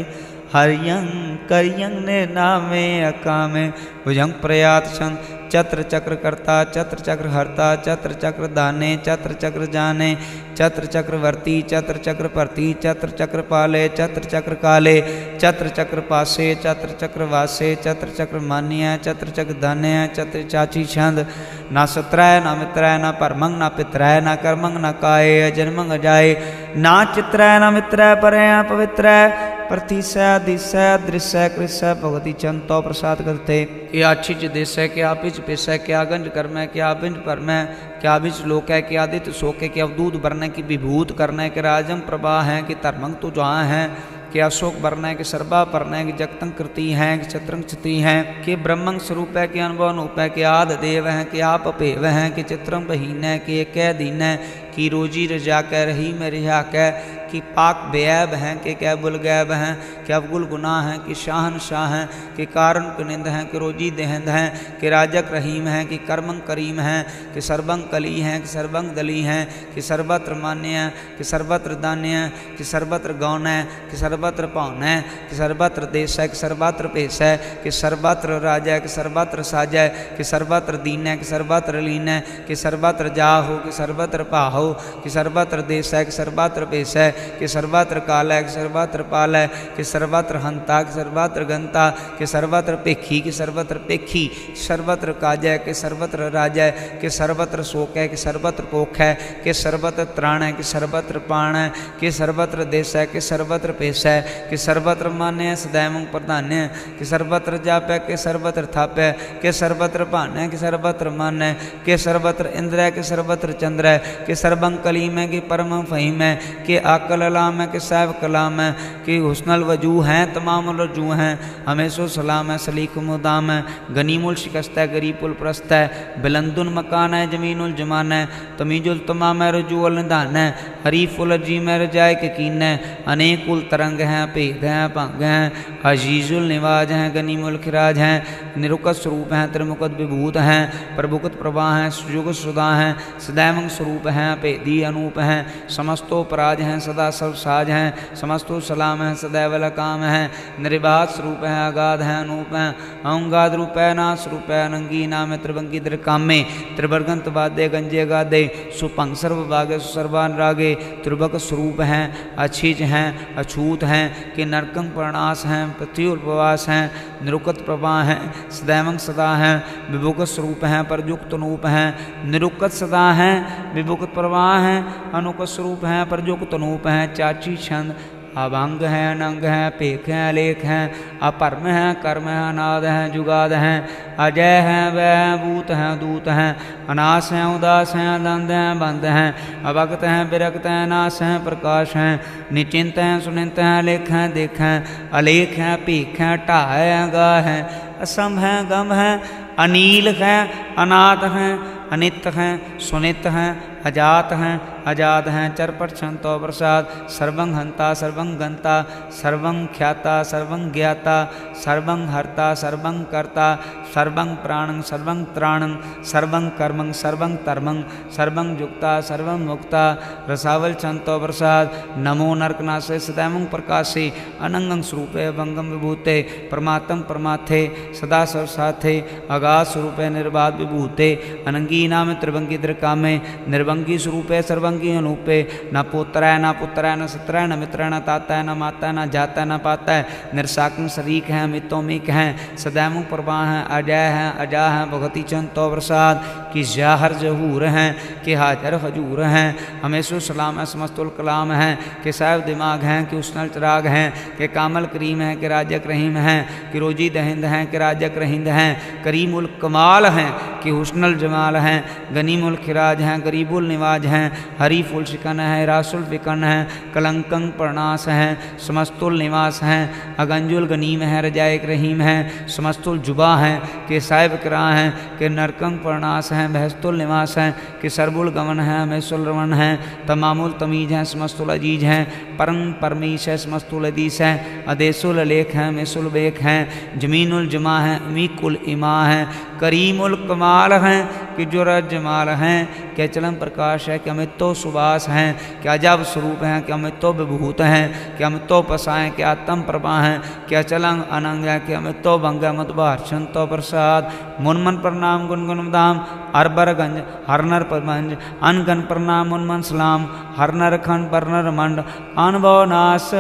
Speaker 2: हरियं करियं ने नामे अकामे भुजंग प्रयात सन चत्र चक्र कर्ता चत्र चक्र हरता चत्र चक्र दाने चत्र चक्र जाने चत्र चक्र वर्ती चत्र चक्र परती चत्र चक्र पाले चत्र चक्र काले चत्र चक्र पासे चत्र चक्र वासे चत्र चक्र मान्य चत्र चक्र धन्य चत्र चाची छंद ना सत्राय ना मित्राय ना परमंग ना पित्राय ना कर्मंग ना काय जन्मंग जाए ना चित्राय ना मित्राय परय पवित्राय प्रतीसय दिसय दृश्य कृष्य भगवती चंतो प्रसाद करते क्या छिच देश है क्या पिच पेश है क्या गंज कर्म है क्या बिंज परम है क्या बिच लोक है क्या आदित्य शोक है क्या अवधूत वर्ण की विभूत करना है कि राजम प्रभा है कि धर्मंग तो जहाँ है कि अशोक वर्ण है कि सर्वा पर्ण है कि जगतंग कृति हैं कि चत्रंग चिति हैं कि ब्रह्मंग स्वरूप है कि अनुभव अनूप है कि आद देव हैं कि आप अपेव हैं कि चित्रंग बहीन है कि एक दीन है कि रोजी रजा कह रही में रिहा कह कि पाक बेऐब हैं कि क्या बुलगैब हैं कि अवगुल गुनाह हैं कि शाहन शाह हैं कि कारण कुनिंद हैं कि रोजी देहंद हैं कि राजक रहीम हैं कि कर्मंग करीम हैं कि सर्वंग कली हैं कि सर्वंग दली हैं कि सर्वत्र मान्य हैं कि सर्वत्र दान्य हैं कि सर्वत्र गौन है कि सर्वत्र पौन है कि सर्वत्र देश है कि सर्वत्र पेश है कि सर्वत्र राजा है कि सर्वत्र साजा है कि सर्वत्र दीन है कि सर्वत्र लीन है कि सर्वत्र जा हो कि सर्वत्र पाहो कि सर्वत्र देश है कि सर्वत्र पेश है कि सर्वत्र काल है कि सर्वत्र पाल है कि सर्वत्र हंता कि सर्वत्र गंता कि सर्वत्र पेखी कि सर्वत्र पेखी सर्वत्र काज है कि सर्वत्र राजा है कि सर्वत्र शोक है कि सर्वत्र पोख है कि सर्वत्र त्राण है कि सर्वत्र प्राण है कि सर्वत्र देश है कि सर्वत्र पेश है कि सर्वत्र मान्य है सदैव प्रधान्य है कि सर्वत्र जाप है कि सर्वत्र थाप है कि सर्वत्र भान है कि सर्वत्र मन है कि सर्वत्र इंद्र है कि सर्वत्र चंद्र है कि सरबंग कलीम है कि परम फ़हीम है कि आकल अलाम है कि साहब कलाम है कि हुस्नल वजू हैं तमाम रजू हैं हमेशो सलाम है सलीक मुदाम है गनीमुल शिकस्त है गरीबुल प्रस्त है बुलंदुल मकान है जमीनुल जमान है तमीजुल तमाम है रजूल निदान है हरीफुल अजीम है रजाए के कीन है अनेकुल तरंग हैं भेद हैं भंग हैं अजीजुल निवाज हैं गनीमुल खिराज हैं निरुकत स्वरूप हैं त्रिमुकत विभूत हैं प्रभुकत प्रभा हैं सुजुग सुधा हैं सदैवंग स्वरूप हैं भेदी अनूप हैं समस्तो पराज हैं सदा सब साज हैं समस्तो सलाम हैं सदैव लकाम हैं निर्बाध स्वरूप हैं अगाध हैं अनूप हैं अहंगाद रूप है नाश रूप है अनंगी नाम है त्रिभंगी त्रिकामे त्रिवर्गंत वाद्य गंजे गादे सुपंग सर्व भागे सुसर्वान रागे त्रिभक स्वरूप हैं अच्छीज हैं अछूत हैं कि नरकंग प्रणास हैं पृथ्वी उपवास हैं निरुकत प्रभा हैं सदैवंग सदा हैं विभुकत स्वरूप हैं परयुक्त अनूप हैं निरुकत सदा हैं विभुकत प्रवाह हैं अनुकत स्वरूप हैं परयुक्त अनूप हैं चाची छंद अभंग हैं अनंग हैं पेख हैं अलेख हैं अपरम हैं कर्म हैं अनाद हैं जुगाद हैं अजय हैं वह भूत हैं दूत हैं अनास हैं उदास हैं दंद हैं बंद हैं अभक्त हैं विरक्त हैं नाश हैं प्रकाश हैं निचिंत हैं सुनिंत हैं लेख हैं देख हैं अलेख हैं पीख हैं ढाह हैं गाह हैं असम हैं गम हैं अनील हैं अनाथ हैं अनित हैं सुनित हैं अजात हैं अजात हैं चरपट छंतो प्रसाद सर्वं हंता सर्वं गंता सर्वं ख्याता सर्वं ज्ञाता सर्वं हर्ता सर्वं कर्ता सर्वं प्राणं सर्वं त्राणं सर्वं कर्मं सर्वं धर्मं सर्वं युक्ता सर्वं मुक्ता रसावल छंतो प्रसाद नमो नरकनाशे सदैवं प्रकाशे अनंगं स्वरूपे भंगम विभूते परमात्म परमाथे सदा सर्वसाथे आगाध स्वरूपे निर्बाध विभूते अनंगी नाम त्रिभंगी त्रिकामे निर्भंगी स्वरूपे सर्वंगी अनूपे न पुत्र है न पुत्र है न सत्र है न मित्र है न ताता है न माता है न जाता है न पाता है निरसाकन शरीक हैं मितोमिक हैं सदैव प्रभा हैं अजय हैं अजा हैं भगवती चंद तो प्रसाद कि जाहर जहूर हैं कि हाजर हजूर हैं हमेशा सलाम है समस्तुल कलाम हैं कि साहब दिमाग हैं कि उसनल चिराग हैं कि कामल करीम हैं कि राजक रहीम हैं कि रोजी दहिंद हैं कि राजक रहिंद हैं करीमुल कमाल हैं कि हुस्नल जमाल हैं गनीमुल खिराज हैं गरीबुल निवाज हैं हरीफुल शिकन है रासुल फिकन है कलंकंग प्रणास हैं समस्तुल निवास हैं अगंजुल गनीम है रजायक रहीम हैं समस्तुल जुबा हैं कि साहिब करा हैं कि नरकंग प्रणास हैं बहस्तुल निवास हैं कि सरबुल गमन है मैसुल रमन हैं तमामुल तमीज हैं समस्तुल अजीज हैं परम परमीश है समस्तुल अदीस हैं अदेसुल अलेख हैं मैसुल बेख हैं जमीनुल जमा हैं अमीकुल इमा हैं करीमुल कमाल हैं कि जुरा जमाल हैं कि चलम प्रकाश है कि अमित तो सुबास हैं कि अजब स्वरूप हैं कि अमित तो विभूत हैं कि अमित तो पसाएँ कि आत्म प्रभा हैं कि अचलंग अनंग है कि अमित तो भंग मधुभार छंतो प्रसाद मुनमन प्रणाम गुनगुन धाम अरबर गंज हरनर प्रमंज अनगन प्रणाम मुनमन सलाम हरनर खंड परनर मंड अनुभव नाश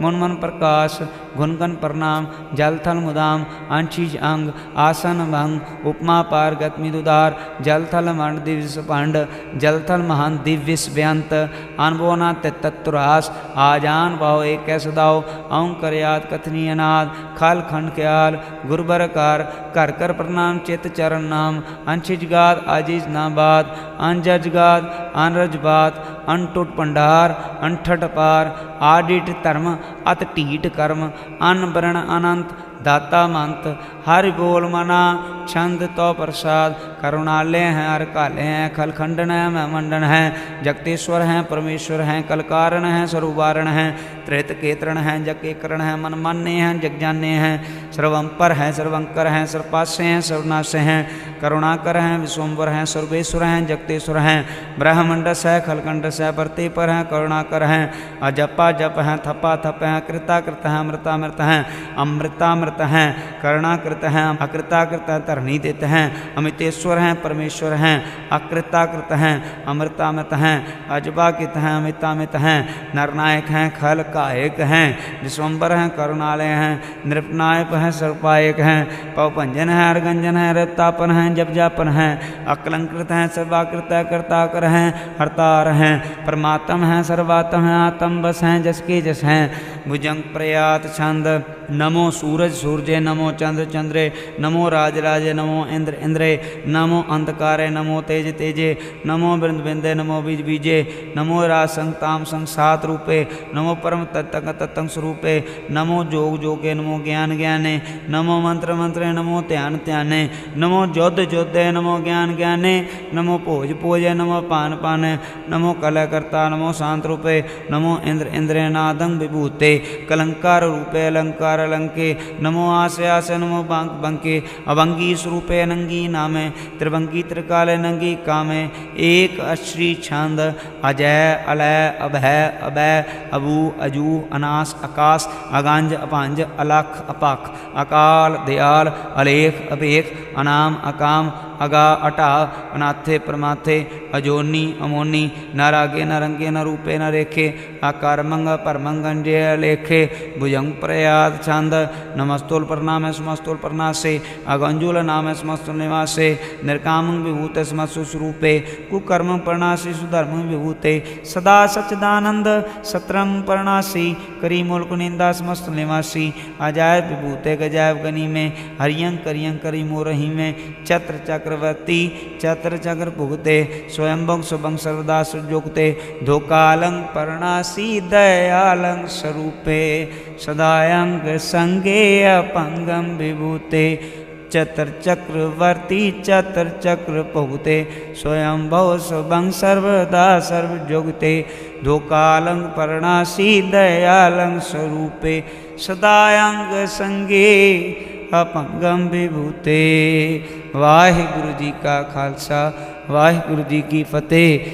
Speaker 2: मुनमन प्रकाश गुनगन प्रणाम जल थल मुदाम अंशीज अंग आसन भंग उपमा पार गतमिदुदार जल थल मंड दिव्य पंड जल थल महान दिव्य व्यंत अनबोना तत्तुरास आजान भाव एक सदाओ अंकर याद कथनी अनाद खल खंड ख्याल गुरबर कार कर कर प्रणाम चित चरण नाम अंशिज गाद आजिज नाबाद अनजज गाद अनरज बात अनटुट पंडार अनठट पार आडिट धर्म अत टीट कर्म अन बरण अनंत दाता मंत हरि बोल मना छंद तो प्रसाद करुणालय हैं हर काले हैं खलखंडन है महमंडन हैं जगतेश्वर हैं परमेश्वर हैं कलकारण हैं स्वरूपारण हैं त्रेत केतरण हैं जगेकरण हैं मन मान्य हैं जगजान्य हैं सर्वंपर हैं सर्वंकर हैं सर्वपास्य हैं सर्वनाश हैं करुणाकर हैं विश्वम्बर हैं सर्वेश्वर हैं जगतेश्वर हैं ब्रह्मंडस है खलखंडस है परते पर हैं करुणाकर हैं अजपा जप हैं थपा थप हैं कृताकृत हैं अमृतामृत हैं अमृतामृत हैं करुणाकृत हैं अकृताकृत हैं धरणी देते हैं अमितेश्वर हैं परमेश्वर हैं अकृताकृत हैं अमृतामृत हैं अजबाकित हैं अमितामित हैं नरनायक हैं खल कायक हैं विश्वम्बर हैं करुणालय हैं नृपनायक हैं सर्वपायक हैं पवभंजन हैं अर्गंजन हैं रतापन हैं जप जापन हैं अकलंकृत हैं सर्वाकृत है कर्ताकर हैं हरतार हैं परमात्म हैं सर्वात्म हैं आत्म बस हैं जस के जस हैं भुजंग प्रयात छंद। नमो सूरज सूरजे, नमो चंद्र चंद्रे, नमो राज राजे, नमो इंद्र इंद्रे, नमो अंधकारे, नमो तेज तेजे, नमो बिंद बिंदे, नमो बीज बीजे, नमो राज संग ताम संग सात रूपे, नमो परम तत्तंग तत्तंग स्वरूपे, नमो जोग जोगे, नमो ज्ञान ज्ञाने, नमो मंत्र मंत्रे, नमो ध्यान ध्याने, नमो जोध जोधे, नमो ज्ञान ज्ञाने, नमो भोज भोजे, नमो पान पाने, नमो कलह करता, नमो शांत रूपे, नमो इंद्र इंद्रे नादंग विभूते, कलंकार रूपे अलंकार अलंके, नमो आसे आसे, नमो बंक बंके, अभंगी स्वरूपे अनंगी नामे, त्रिभंगी त्रिकाले नंगी कामे, एक अश्री छंद। अजय अलय अभय अभय, अबू अजू अनास आकाश, अगांज अपांज, अलख अपख, अकाल दयाल, अलेख अभेख, अनाम अकाम, अगा अटा, अनाथे परमाथे, अजोनी अमोनी, न रागे न रंगे न रूपे न रेखे, आकार मंग परमंगंजे लेखे, भुजंग प्रयात छंद। नमस्तोल प्रणाम समस्तोल प्रणासे, अगंजुल नाम समस्तुल निवासे, निर्कामं विभूते समस्तु स्वरूपे, कुकर्मं प्रणासी सुधर्मं विभूते, सदा सच्चिदानंद सत्रंग प्रणासी, करी मुल्क निंदा समस्त निवासी, अजायब विभूते गजायब गनी में, हरियं करियं करी मोरही में, चत्र चक्रवर्ती चत्र चक्र भुगते, स्वयंभुं शुभं सर्वदा सुजुगते, धोकालं प्रणासी दयालं स्वरूपे, सदायंग संगे अपंगम विभूते, चतर चक्रवर्ती चतर चक्र भुगते, स्वयंभव शुभं सर्वदा सर्वजुगते, धोकालं प्रणासी दयालं स्वरूपे, सदायंग संगे अपंगम विभूते। वाहिगुरु जी का खालसा, वाहिगुरु जी की फतेह।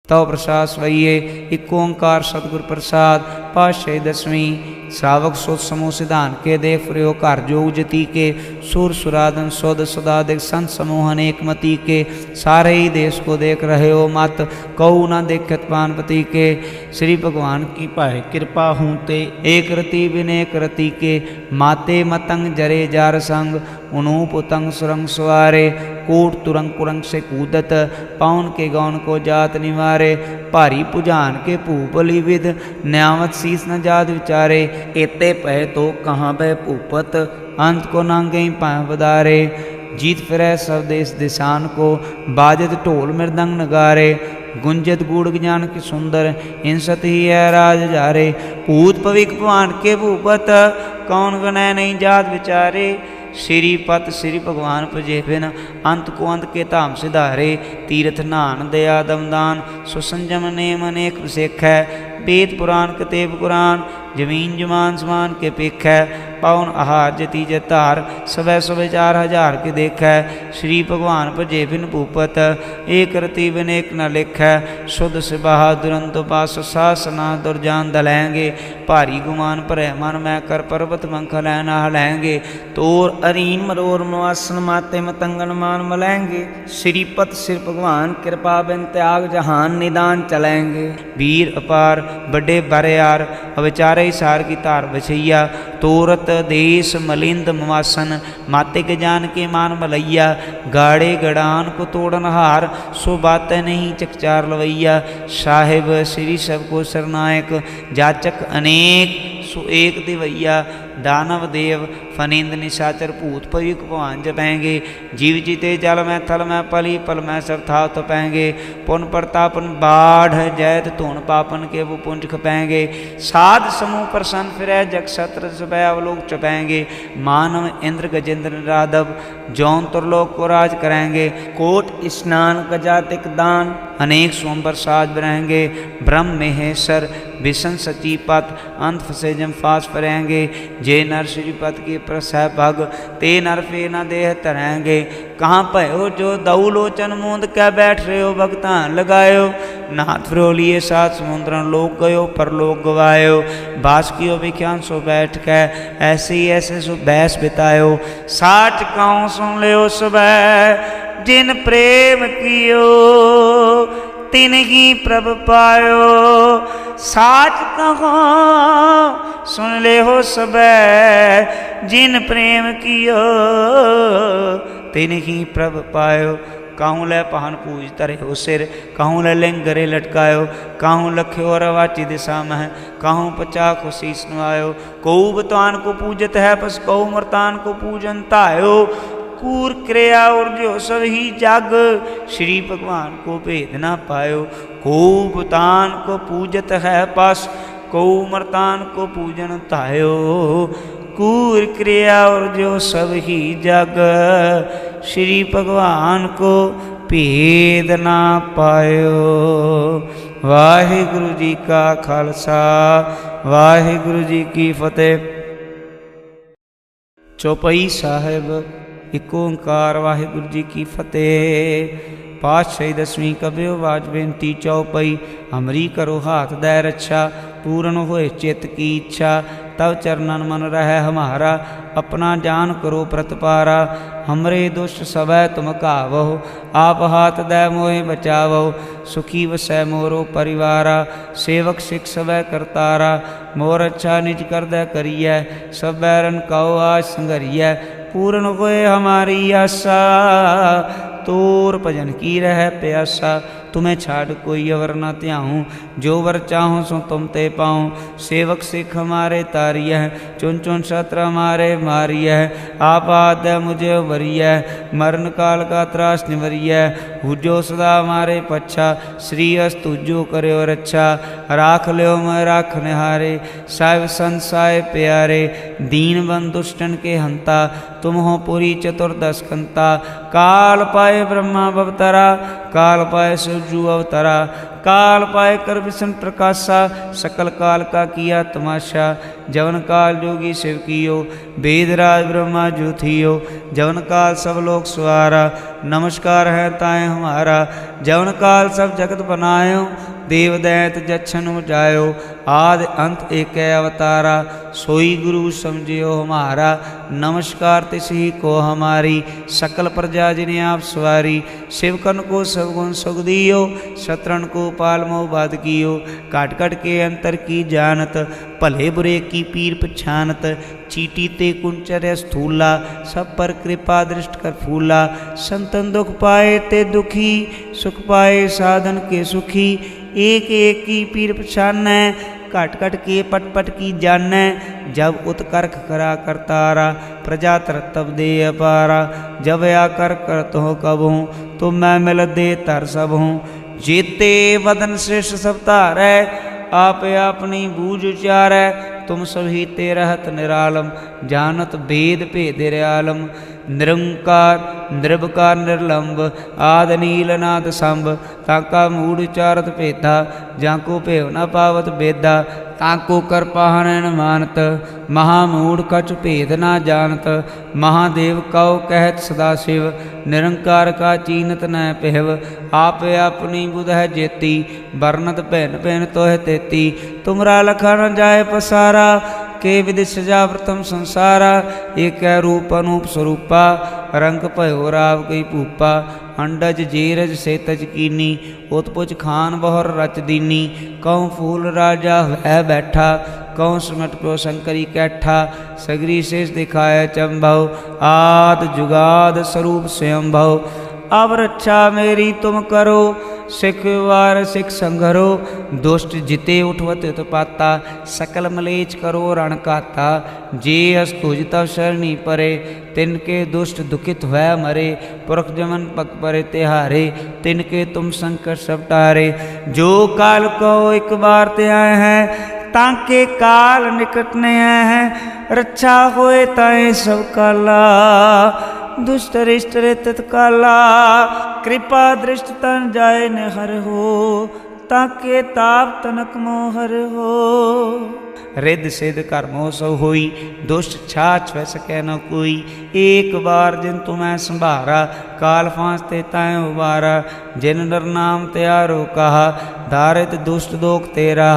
Speaker 2: तव प्रसाद स्वइये, एक ओंकार सतगुर प्रसाद, पातशाही दसवीं। श्रावक सोच समूह सिद्धांत के देख प्रयोग घर जोग जति के, सुर सुरादन सौद सदादिक संत समूह अनेक मति के, सारे ही देश को देख रहे हो मत, कऊ न देखत पानपति के। श्री भगवान की पाए कृपा हूँ ते, एक रति विनेक रति के, माते मतंग जरे जार संग, उनूप उतंग सुरंग सवारे, कोट तुरंग कुरंग से कूदत, पाउन के गौन को जात निवारे, भारी पुजान के भूबली विद, न्यावत शीस न जात विचारे, एते पह तो कहाँ बह भूपत, अंत को नांगे पाए बदारे, जीत फिरै सब देश दिशान को, बाजत ढोल मृदंग नगारे, गुंजत गूढ़ ज्ञान की सुंदर, इंसत ही है राज जारे, भूत पविक भगवान के भूपत, कौन गणै नहीं जात विचारे, श्रीपत श्री भगवान प्रजे बिन, अंत को अंत के धाम सिधारे, तीर्थ नान दया दमदान, सुसंजम नेम अनेक विसेख है, वेद पुराण कतेब कुरान, जमीन जमान समान के पेख है, पाउन आहार जति जतार, सवै सवै 4000 के देख है, श्री भगवान प्रजे बिन भूपत, एक रति बिनेक न लिख है, शुद्ध सिबाह दुरंत पास सासना दुर्जान दलेंगे, भारी गुमान भरै मन मैं कर पर्वत मंख लैना हलैंगे, तोर अरीन मरोर मवासन माते मतंगन मान मलैंगे, श्रीपत श्री भगवान कृपा बिन त्याग जहान निदान चलेंगे, वीर अपार बड़े बरियार, अविचारे सार की तार बछैया, तोरत देश मलिंद मवासन, माते के जान के मान मलैया, गाड़े गड़ान को तोड़न हार, सो बात नहीं चकचार लवैया, साहिब श्री सबको सरनायक, जाचक अनेक सो एक दिवैया, दानव देव फनिंद निशाचर भूत पविक भगवान जपेंगे, जीव जीते जल में थल में पली पल में सब था तपेंगे, पुन प्रतापन बाढ़ जैत धुन पापन के वो पुंज खपेंगे, साध समूह प्रसन्न फिरै जग सत्र सुबह अवलोक चपेंगे, मानव इंद्र गजेंद्र राधव जौन तुरलोक को राज करेंगे, कोट स्नान गजातिक दान, अनेक स्वंबर साज बरहेंगे, ब्रह्म महेश्वर विष्णु सचीपत, अंत फसे जम फास परेंगे, जे नर श्रीपत की प्रसह भग, ते नर फे न देह तरेंगे, कहाँ भयो जो दऊ लोचन मूंद कै बैठ रहे हो भगतान लगायो, नाथ फ्रोलिए सात समुद्रन लोक गयो परलोक गवायो, बास कियो विख्यान सो बैठ कै, ऐसे ही ऐसे सो बैस बितायो, साच कहूँ सुन लियो सुबह, जिन प्रेम कियो तिन ही प्रभ पायो, साच कहो सुन ले हो सबे, जिन प्रेम कियो तिन ही प्रभ पायो, काहूँ लै पहन पूज तरे हो सिर, काहूँ लै लिंग गरे लटकायो, काहूँ लख्यो रवाची दिशा मह, काहूँ पचाख शीस नवायो। कऊ बतवान को पूजत है पस कऊ मर्तान को पूजन तायो। कूर क्रिया और जो सब ही जग, श्री भगवान को भेद ना पायो। कऊ बतवान को पूजत है पस कऊ मर्तान को पूजन तायो। कूर क्रिया और जो सब ही जग, श्री भगवान को भेद ना पायो। वाहिगुरु जी का खालसा, वाहिगुरु जी की फतेह। चौपाई साहिब एक ओंकार वाहिगुरु जी की फतेह। पातशाही दसवीं कबियो वाज बेनती चौपाई। हमरी करो हाथ दै रक्षा, पूर्ण होए चित्त की इच्छा। तब चरणन मन रहे हमारा, अपना जान करो प्रतिपारा। हमरे दुष्ट सवै तुम कावो, आप हाथ दै मोहे बचावो। सुखी वसै मोरो परिवारा, सेवक सिख सवै करतारा। मोर अच्छा निज कर दै करियै, सब बैरन कहो आज संघरियै। पूर्ण होए हमारी आशा, तोर भजन की रह प्यासा। तुम्हें छाड़ कोई अवर न त्याऊँ, जो वर चाहूँ सो तुम ते पाऊँ। सेवक सिख हमारे तारिय, चुन चुन शस्त्र हमारे मारिय। आप आद मुझे उबरिय, मरण काल का त्रास निवरिय। हुजो सदा हमारे पच्छा, श्री अस तुझो करे और अच्छा। राख ल्यो मैं राख निहारे, साहिब संसाय प्यारे। दीन बंद दुष्टन के हंता, तुम हो पुरी चतुर्दश कंता। काल पाए ब्रह्मा भवतरा, काल पाए शिवजू अवतरा। काल पाए कर विष्णु प्रकाशा, सकल काल का किया तमाशा। जवन काल जोगी शिव कियो, वेदराज ब्रह्मा जो थियो। जवन काल सब लोग सवारा, नमस्कार है ताए हमारा। जवन काल सब जगत बनायो, देव दैत जच्छन जायो। आदि अंत एक अवतारा, सोई गुरु समझियो हमारा। नमस्कार तिसही को हमारी, सकल प्रजा जिन्हें आप सवारी। शिवकन को सब गुण सुख दियो, शत्रुन को पाल मोह बाध कियो। काट काट के अंतर की जानत, भले बुरे की पीर पछानत। चीटी ते कुंचर स्थूला, सब पर कृपा दृष्ट कर फूला। संतन दुख पाए ते दुखी, सुख पाए साधन के सुखी। एक एक की पीर पछानै, कट कट के पट पट की जानै। जब उत्कर्क करा करतारा, प्रजा तरतब दे अपारा। जब आकर करत हो कब हूँ, तो मैं मिल दे तर सब हूँ। जेते वदन श्रेष्ठ सब तारै, आप अपनी बूझ उचारै। तुम सभी ते रहत निरालम, जानत भेद भेद आलम। निरंकार निर्विकार निर्लंब, आद नील नाद संभ। ताका मूढ़ चारत भेदा, जाको भेव न पावत बेदा। ताको कर पाहन न मानत, महामूढ़ कछु भेद ना जानत। महादेव कौ कहत सदा शिव, निरंकार का चीनत न पिहव। आप अपनी बुध है जेती, बरनत भैन भैन तोह तेती। तुमरा लखा न जाए पसारा, के विधि सजा प्रथम संसारा। एक रूप अनूप स्वरूपा, रंग भयो राव कई भूपा। अंडज जेरज से तज कीनी, उत्पुज खान बहुर रच दीनी। कौं फूल राजा है बैठा, कौं सुमट प्यो शंकरी कैठा। सगरी शेष दिखाए चंभव, आद जुगाद स्वरूप स्वयं भव। अब रक्षा मेरी तुम करो, सिख वार सिख संघरो। दुष्ट जिते उठवत उत्पाता, सकल मलेच करो रण काता। जे अस्तुज तव शरणी परे, तिनके दुष्ट दुखित हुआ मरे। पुरख जमन पग परे तिहारे, तिनके तुम संकट सब टारे। जो काल को एक बार ते आए हैं, ताके काल निकट ने आए हैं। रक्षा होए ताए सब काला, दुष्ट रिष्ट रे तत्काला। कृपा दृष्ट तन जाए न हर हो, ताके ताप तनक मोहर हो। रिद सिद्ध कर्मो सो होई, दुष्ट छाछ वह सकै न कोई। एक बार जिन तुम्हें संभारा, काल फांसते ताए उबारा। जिन नर नाम त्यारो कहा, धारित दुष्ट दोख तेरा।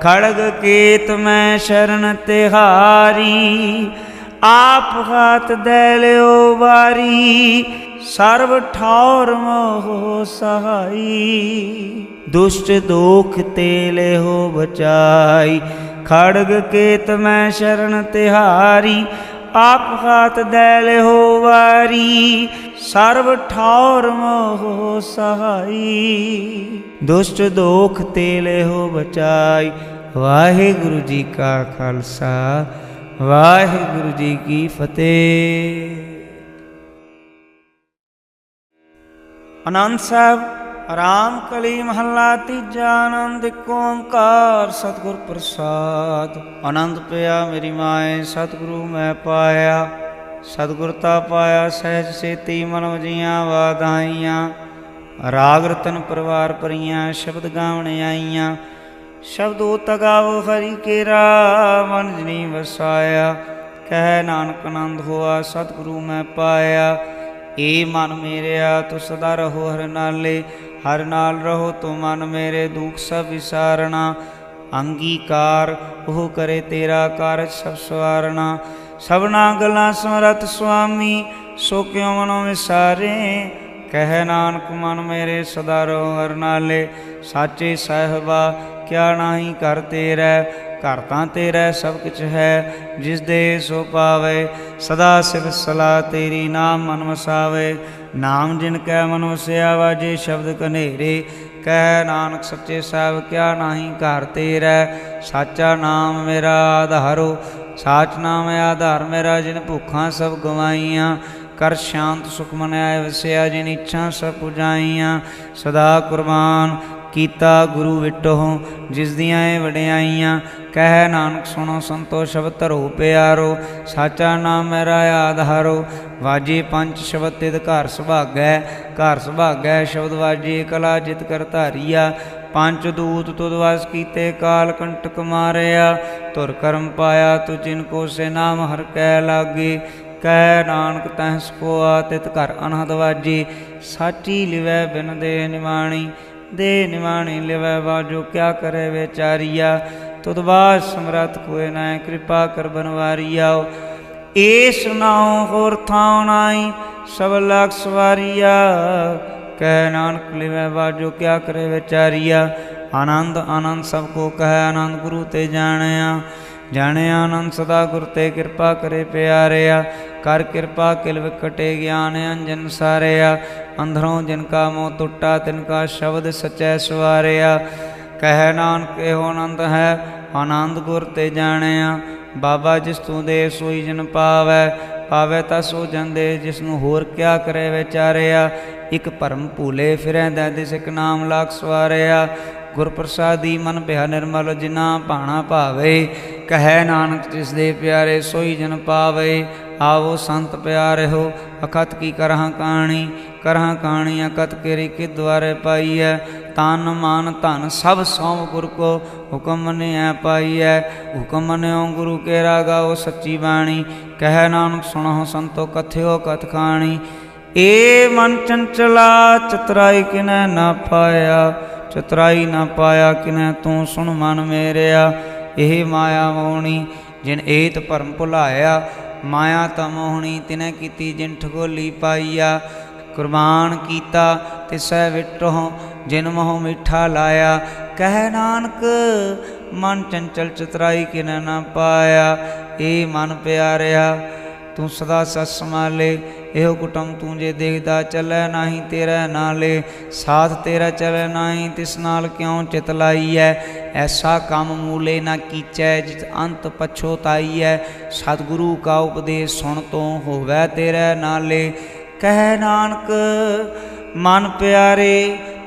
Speaker 2: खड़ग केत में शरण तिहारी, आप हाथ दे ल्यो बारी। सर्व ठावर मोह सहाई, दुष्ट दोख तेले हो बचाई। खड़ग केत में शरण तिहारी,
Speaker 1: आप हाथ दे लिहो वारी, सर्व ठौर मोह सहाई। दुष्ट दोख ते लिहो बचाई। वाहिगुरु जी का खालसा, वाहिगुरु जी की फतेह। आनंद साहब राम कली महला तीजा। आनंद एक ओंकार सतगुर प्रसाद। आनंद पिया मेरी माए सतगुरु मैं पाया। सतगुरता पाया सहज सेती मन वजियां वाधाइयां। राग रतन परिवार परियां शब्द गावने आईयां। शब्द तगावो हरि केरा मन जनी वसाया। कह नानक आनंद होआ सतगुरु मैं पाया। ए मन मेरिया तू सदा रहो हर नाले। हर नाल रहो तो मन मेरे दुख सब विसारना। अंगीकार ओह करे तेरा कारज सब सवारना। सबना गलां समरथ स्वामी सो क्यों मनो विसारे। कह नानक मन मेरे सदा रहो हर नाले। साचे साहिबा क्या नाही कर तेरा। घर तां तेरा सब कुछ है जिस दे सो पावे। सदा सिर सलाह तेरी नाम मन वसावे। नाम जिन कै मन वसिया वाजे शब्द कनेरे। कह नानक सच्चे साहिब क्या नाही घर तेरा। साचा नाम मेरा आधारो। साच नाम आधार मेरा जिन भुखां सब गवाइयां। कर शांत सुख मन आए वसिया जिन इच्छा सब पुजाइयां। सदा कुर्बान कीता गुरु विटो जिस दियाँ वड्याइयां। कह नानक सुनो संतो शब्द धरो प्यारो। साचा नाम मेरा आधारो। वाजे पंच शब्द तिद घर सुभागै। घर सुभागै शब्द वाजे कला जित कर धारिया। पंच दूत तुद वास कीते काल कंटक मारिया। तुर कर्म पाया तु जिनको से नाम हर कै लागे। कह नानक तहस को तित घर अनहद वाजे। साची लिवै बिन दे निवाणी। दे निवाणी लिवै बाजो क्या करे बेचारिया। तुद बाज समरथ कोय न कृपा कर बनवारिया। एस नाओ होर थाओ नाई सब लाख सवारिया। कह नानक लिवै बाजो क्या करे बेचारिया। आनंद आनंद सबको कह आनंद गुरु ते जानिया। जाने आनंद सदा गुर ते कृपा करे प्यारिया। कर कृपा किल विकटे ज्ञान अंजन सारिया। अंधरों जिनका मोह टुटा तिनका शब्द सचै सवारिया। कह नानक एहो आनंद है आनंद गुर ते जानिया। बाबा जिस तू दे सोई जन पावै। पावै ता सो जन दे जिसनू होर क्या करे विचारिया। एक भरम भूले फिरै दैदिस एक नाम लाख सवारिया। गुर प्रसादी मन भया निर्मल जिना भाणा भावे। कह नानक जिस दे प्यारे सोई जन पावे। आवो संत प्यारे हो अखत की करहा कहानी। करहा कहानी अकत केरी के द्वारे पाई है। तन मान धन सब सौंप गुर को हुक्म मनिया पाई है। हुक्म मनियो गुरु के गाओ सच्ची बाणी। कह नानक सुनो संतो कथ्यो कथ खाणी। ए मन चंचला चतुराई किनै ना पाया। चतुराई ना पाया किनै तू सुन मन मेरिया। एह माया मोहनी जिन एत भरम भुलाया। माया ता मोहनी तिनै कीती जिन ठगोली पाईया। कुर्बान कीता तिसै विटो जिन मोह मिठा लाया। कह नानक मन चंचल चतुराई किनै ना पाया। ए मन प्यारिया तू सदा सस संभाले। एहो कुटुम तू जे देखदा चलै नाही तेरा नाले। साथ तेरा चलै नाही तिस नाल क्यों चित लाईऐ। ऐसा काम मूले ना कीचै जित अंत पछोताईऐ। सतगुरु का उपदेश सुन तो होवै तेरे नाले। कह नानक मन प्यारे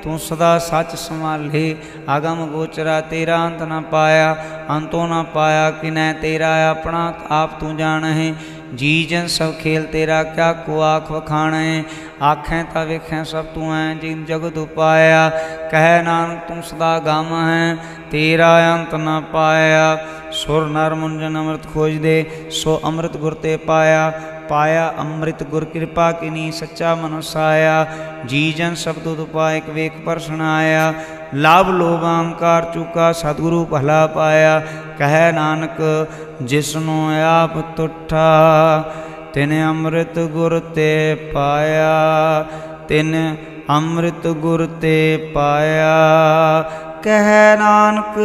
Speaker 1: तू सदा सच संभाले। आगम गोचरा तेरा अंत न पाया। अंतो न पाया किनै तेरा अपना आप तू जान है। जी जन सब खेल तेरा क्या को आख वखाणे। आखें ता वेखें सब तू है जिन जगत उपाया। कह नानक तू सदा गम है तेरा अंत न पाया। सुर नर मुंजन अमृत खोज दे सो अमृत गुर ते पाया। पाया अमृत गुर कृपा किनी सच्चा मनुसाया। जी जन सब दुध पाए वेक पर सुनाया। लाभ लोभ अहंकार चूका सतगुरु भला पाया। कह नानक जिसनु आप तुठा तिन अमृत गुर ते पाया। तिन अमृत गुर ते पाया। कह नानक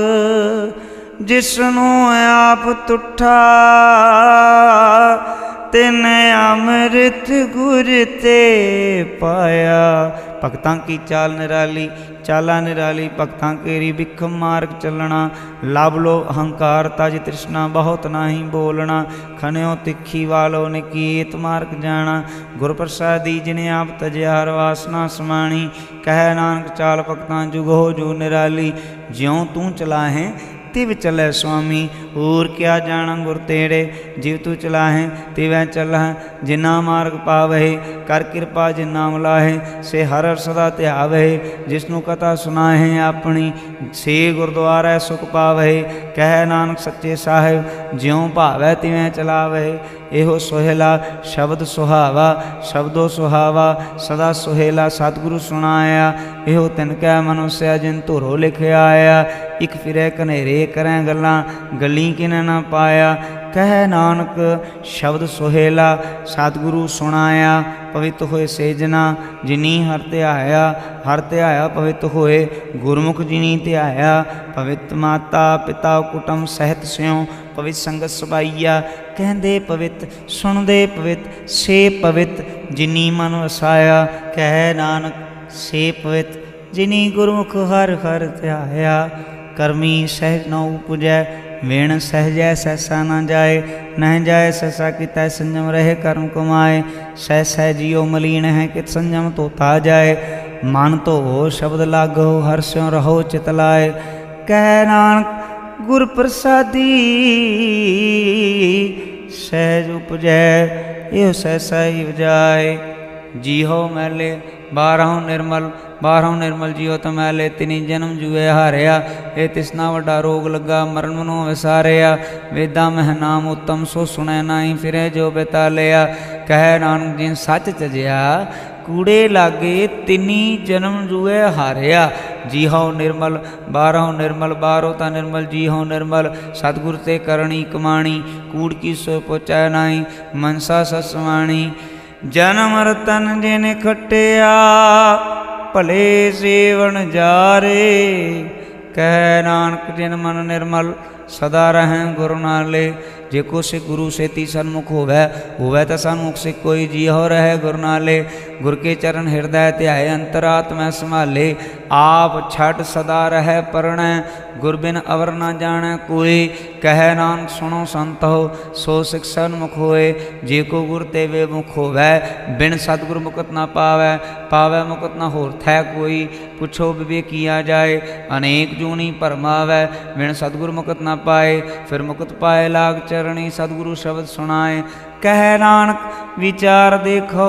Speaker 1: जिसनु आप तुठा
Speaker 2: तिन अमृत गुर ते पाया। भगतां की चाल निराली, चाला निराली, भगतां केरी बिखम मार्ग चलना। लाभ लो अहंकार तज तृष्णा, बहुत नाही बोलना। खन्यो तिखी वालो निकेत मार्ग जाना। गुर प्रसादी जिने आप तजया हर वासना समाणी। कह नानक चाल भगतां जुग हो जो निराली। ज्यों तू चला है तिव चलै स्वामी, और क्या जाना गुर तेरे। जिव तू चलाहे तिवै चलह, जिना मार्ग पावहे। कर कृपा जिन नाम लाहे, से हर हर सदा ध्यावहे। जिसनु कथा सुनाहे अपनी, से गुरद्वारा सुख पावहे। कह नानक सच्चे साहिब, ज्यों भावै तिवै चलावहे। एहो सोहेला शब्द सुहावा, शब्दो सुहावा सदा सोहेला। सतगुरु सुनाया एहो तिनकै मनुष्य, जिन धुरो लिखिया आया। इक फिरै कनेरे करें गल्लां, गली किन ना पाया। कह नानक शब्द सोहेला, सतगुरु सुनाया। पवित्र होए सेजना, जिनी हर ध्याया। हर ध्याया पवित्र होए, गुरमुख जिनी ध्याया। पवित्र माता पिता कुटुंब सहित स्यों, पवित्र संगत सबाइया। कहंदे पवित्र सुनदे पवित्र, से पवित्र जिनी मन वसाया। कह नानक से पवित्र जिनी गुरमुख हर हर ध्याया। करमी सहज न उपजै, वेण सहजै सहसा न जाए। नह जाए सहसा कितै संयम रहे, कर्म कमाए। सह सह जियो मलीन है, कित संयम धोता जाए। मन तो हो शब्द लागो, हर स्यों रहो चित लाए। कह नानक गुर प्रसादी, सहज उपजै यो सहसा ही जाए। जी हो मैले बारहों निर्मल, बारहों निर्मल जियो तो मैले। तिनी जन्म जुए हारिया, ए तिसना वड्डा रोग लगा। मरण मनो विसारिया, वेदा मह नाम उत्तम। सो सुनै नाई फिरे जो बेता लिया। कह नानक जिन सच तजया, कूड़े लागे तिनी जन्म जुए हारिया। जी हो निर्मल बारहों निर्मल, बारो ता निर्मल जी हो निर्मल। सतगुर ते करणी कमाणी, कूड़ की सो पोचै नाई। मनसा ससवाणी जन्म रतन जिन खटिया, भले सेवन जारे। कह नानक जिन मन निर्मल, सदा रहें गुरु नाले। जेको से गुरु से ती सन्मुख होवै, होवै तो सन्मुख से कोई जी हो रहे गुरु नाले। गुर के चरण हृदय ध्याय, अंतरात्मा संभाले। आप छठ सदा रहे परणै, गुर बिन अवर न जाने कोई। कह नानक सुनो संत हो, सो सिख सन्मुख होए। जेको गुर ते वे मुख होवै, बिन सतगुर मुकत न पावै। पावै मुकत न होर थै कोई, पुछो विवेक किया जाए। अनेक जूनी भरमावै, बिन सतगुर मुकत न पाए। फिर मुकत पाए लाग चरणी, सतगुरु शब्द सुनाए। कह नानक विचार देखो,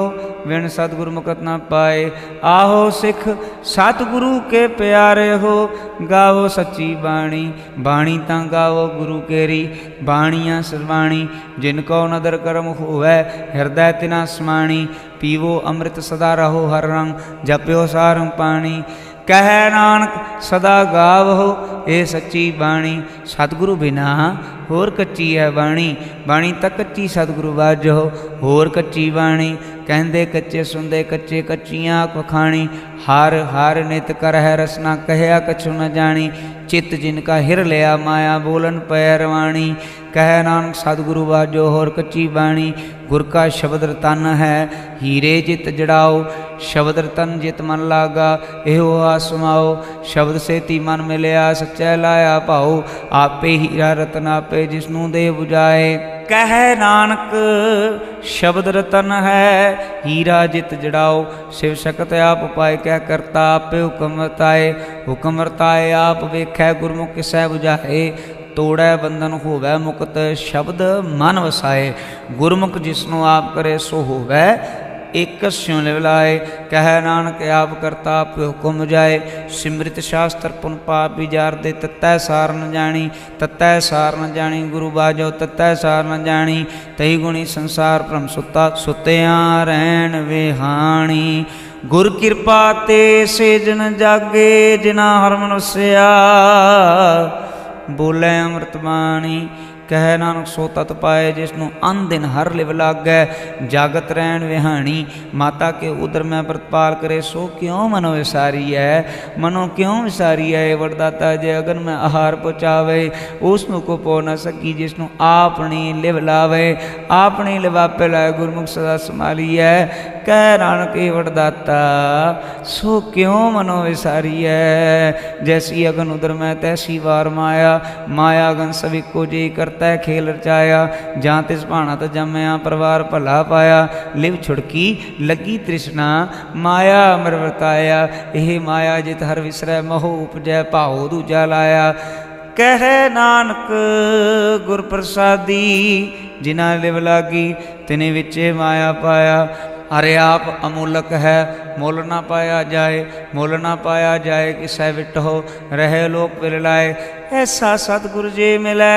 Speaker 2: बिन सतगुरु मुकत न पाए। आहो सिख सतगुरु के प्यारे हो, गावो सच्ची बाणी। बाणी तां गावो गुरु केरी, बाणियाँ सरवाणी। जिनको नदर कर्म होवै, हृदय तिना समाणी। पीवो अमृत सदा रहो हर रंग, जप्यो सारंग पाणी। कह नानक सदा गावो ए सच्ची बाणी। सतगुरु बिना होर कच्ची है बाणी, बाणी तक कच्ची सतगुरु बाजो होर कच्ची बाणी। कहंदे कच्चे सुनदे कच्चे, कच्चियां पखाणी। हार हार नित कर है रसना, कहया कछु न जानी। चित जिनका हिर लिया माया, बोलन पैरवाणी। कह नानक सतगुरु बाजो होर कच्ची बाणी। गुर का शब्द रतन है, हीरे जित जड़ाओ। शब्द रतन जित मन लागा, एहो आसमाओ। शब्द से ती मन मिलया, सच्चै लाया भाओ। आपे हीरा रतन आपे, जिसनू दे बुझाए। कह नानक शब्द रतन है, हीरा जित जड़ाओ। शिव शक्त आप पाए, क्या करता आपे हुक्म वर्ताए। हुक्म वर्ताए आप वेखै, गुरमुख किसै बुझाए। तोड़ै बंधन होवै मुक्त, शब्द मन वसाए। गुरमुख जिसनों आप करे, सो होवै एक स्यों लिवलाए। कह नानक आप करता आप हुक्म जाए। सिमृत शास्त्र पुन पाप विजार दे, तत्तै सार न जानी। तत्तै सार न जानी गुरु बाजो, तत्तै सार न जानी। तही गुणी संसार भ्रम सुता, सुत्या रहन विहाणी। गुर कृपा ते सेजन जागे, जिना हर मनुष्या बोले अमृत बाणी। कह नानक सो तत पाए जिसनु अन दिन हर लिव लागै। जागत रहन विहाणी माता के उदर में प्रतिपाल करे। सो क्यों मनो विसारी है, मनो क्यों विसारी है। वरदाता जे अगन में आहार पहुँचावे, उसनु को पो न सकी। जिसनु आपनी लिव लावे, आपनी लिवापे लाए। गुरमुख सदा संभाली है। कह नानक वरदाता सो क्यों मनो विसारी है। जैसी अगन उदर में तैसी वार माया, माया अगन सभी को जे करता है खेल रचाया। जहाँ तिस भाना तो जमया परिवार भला पाया। लिव छुड़की लगी तृष्णा, माया अमर वर्ताया। यह माया जित हर विसरै, मोह उपजै भाव दूजा लाया। कह नानक गुर प्रसादी, जिना लिव लागी तिने विचे माया पाया। अरे आप अमूलक है, मोल ना पाया जाए, मोल ना पाया जाए। किसै विटहो रहे लोक पिल लाए। ऐसा सतगुर जे मिलै,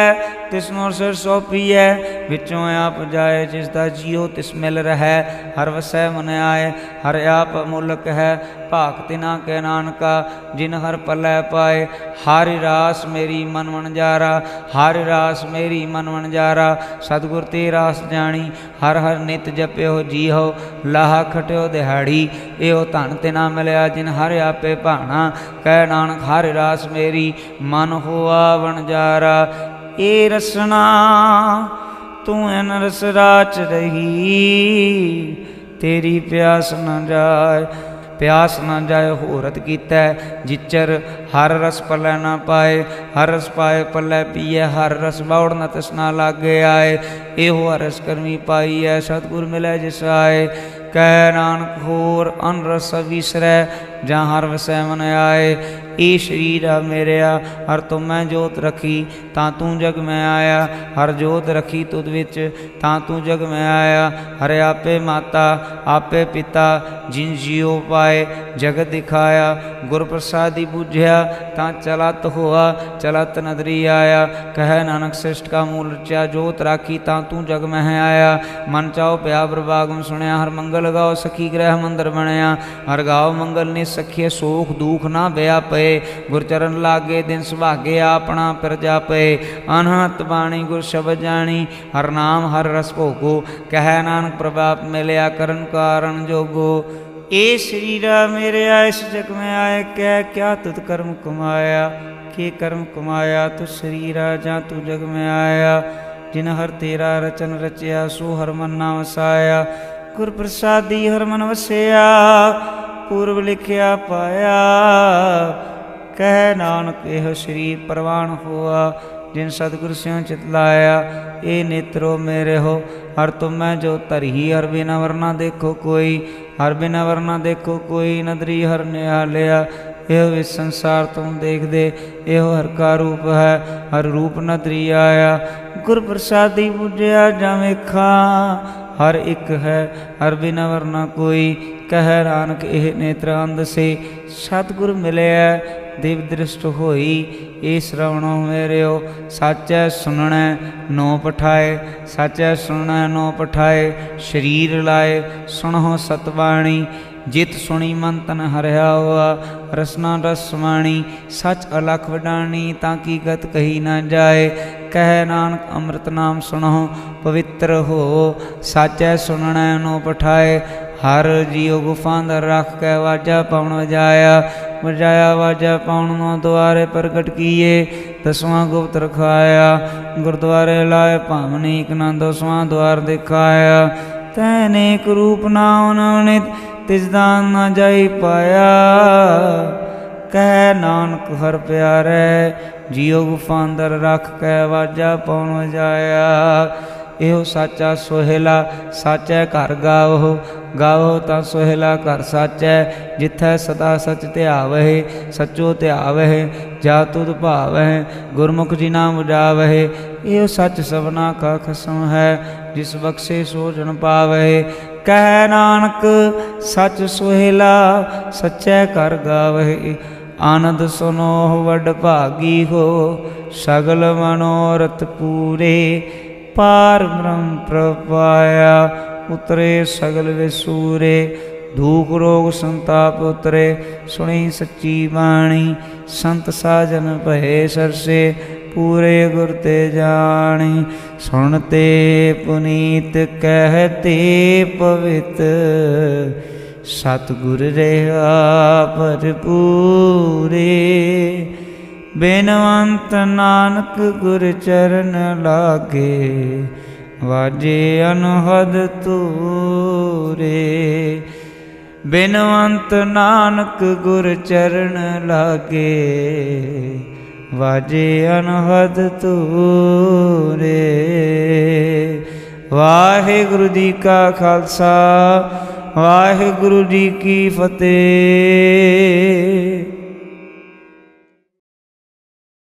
Speaker 2: तिसनो सिर सौंपीऐ। विचों आप जाए, जिसदा जियो तिस मिल रहा। हर वसै मन आए, हर आप अमूलक है। भाग तिना के नानका, जिन हर पलै पाए। हारि रास मेरी मन मन जारा, हारि रास मेरी मन मन जारा। सतगुर ते रास जानी, हर हर नित जप्यो जी हो। लाहा खट्यो दिहाड़ी, एहो धन तिना मिलया। जिन हर आपे भाना, कह नानक हरि रास मेरी मन होआ वणजारा। ए रसना तू इन रस राच रही, तेरी प्यास न जाए, प्यास न जाए। होरत कीता जिचर हर रस पलै न पाए। हर रस पाए पलै पीए, हर रस बाउड़ न तसना लागे आए। एहो हर रस करमी पाई है, सतगुर मिलै जिस आए। कह नानक होर अन रस विसरै, जहाँ हर वसै मन आए। ए शरीरा मेरिया हर तुम मैं जोत रखी, तां तू जग में आया। हर जोत रखी तुद विच, तां तू जग में आया। हरे आपे माता आपे पिता, जिन जियो पाए जगत दिखाया। गुर प्रसादी बुझया, तां चलत हुआ चलत नदरी आया। कह नानक सृष्ट का मूल रचा, जोत राखी तां तू जग में आया। मन चाओ प्या प्रभागम सुनया, हर मंगल गाओ सखी ग्रह मंदिर बनया। हर गाओ मंगल ने सखिए, सोख दुख ना बया पे। गुरचरण लागे दिन सुभागे, अपना प्रजा पे। अनहत बाणी गुर शब्द जानी, हर नाम हर रस भोगो। कह नानक प्रभाप मिलया, करन कारण जोगो। ए शरीरा मेरे इस जग में आए, कह क्या तुत कर्म कमाया। के कर्म कमाया तु शरीरा, जा तू जग में आया। जिन हर तेरा रचन रचया, सो हर मन ना वसाया। गुर प्रसादी हर मन वसया, पूर्व लिखया पाया। कह नानक यह शरीर परवान हुआ, जिन सतगुर स्यों चित लाया। ए नेत्रो मेरे हो, हर तुम मैं जो तरही। हर बिना वरना देखो कोई, हर बिना वरना देखो कोई। नदरी हर निहालिया, एहो इस संसार तुम देख दे। एहो हर का रूप है, हर रूप नदरी आया। गुर प्रसादी बुझया जावे खा, हर एक है हर बिना वरना कोई। कह नानक एह नेत्र अंध से, सतगुर मिलया देव दृष्ट होई। ए श्रवणो मेरेओ, साचै सुनणै नो पठाए। साचै सुनणै नो पठाए, शरीर लाए सुनहो सतवाणी। जित सुनी मन तन हरिया हुआ, रसना रस समाणी। सच अलख वडानी, ताकि गत कही न जाए। कह नानक अमृत नाम सुनो, पवित्र हो। साचै सुनणै नो पठाए, हर जियो गुफा अंदर रख कै वाजा पवन वजाया। वजाया वाजा पवन नो द्वारे प्रगट किए, 10वां गुप्त रखाया। गुरुद्वारे लाए भावनी, एक ना 10वां द्वार दिखाया। तैनेक रूप नाम नवनित, तिस दान न जाई पाया। कह नानक हर प्यारे, जियो गुफा अंदर रख कै वाजा पवन वजाया। एहो साचा सोहेला, साचै घर गावो। गावो तां सोहेला घर साचै, जिथै सदा सच ध्यावहि। सचो ध्यावहि, जा तुध भावहि। गुरमुख जी नाम बुझावहि, एहो सच सबना का खसम है। जिस बख्शे सो जन पावहि। कह नानक सच सोहेला, सच्चै घर गावहि। आनंद सुनो वड भागी हो, सगल मनोरथ पूरे। पार ब्रह्म प्रपाया, उतरे सगल विसूरे। दुख रोग संताप उतरे, सुनी सच्ची बाणी। संत साजन भये सरसे, पूरे गुर ते जानी। सुनते पुनीत कहते पवित सतगुर रहा भरपूरे। बेनवंत नानक गुर चरण लागे वाजे अनहद तूरे। बेनवंत नानक गुर चरण लागे वाजे अनहद तूरे। वाहिगुरु जी का खालसा वाहिगुरु जी की फतेह।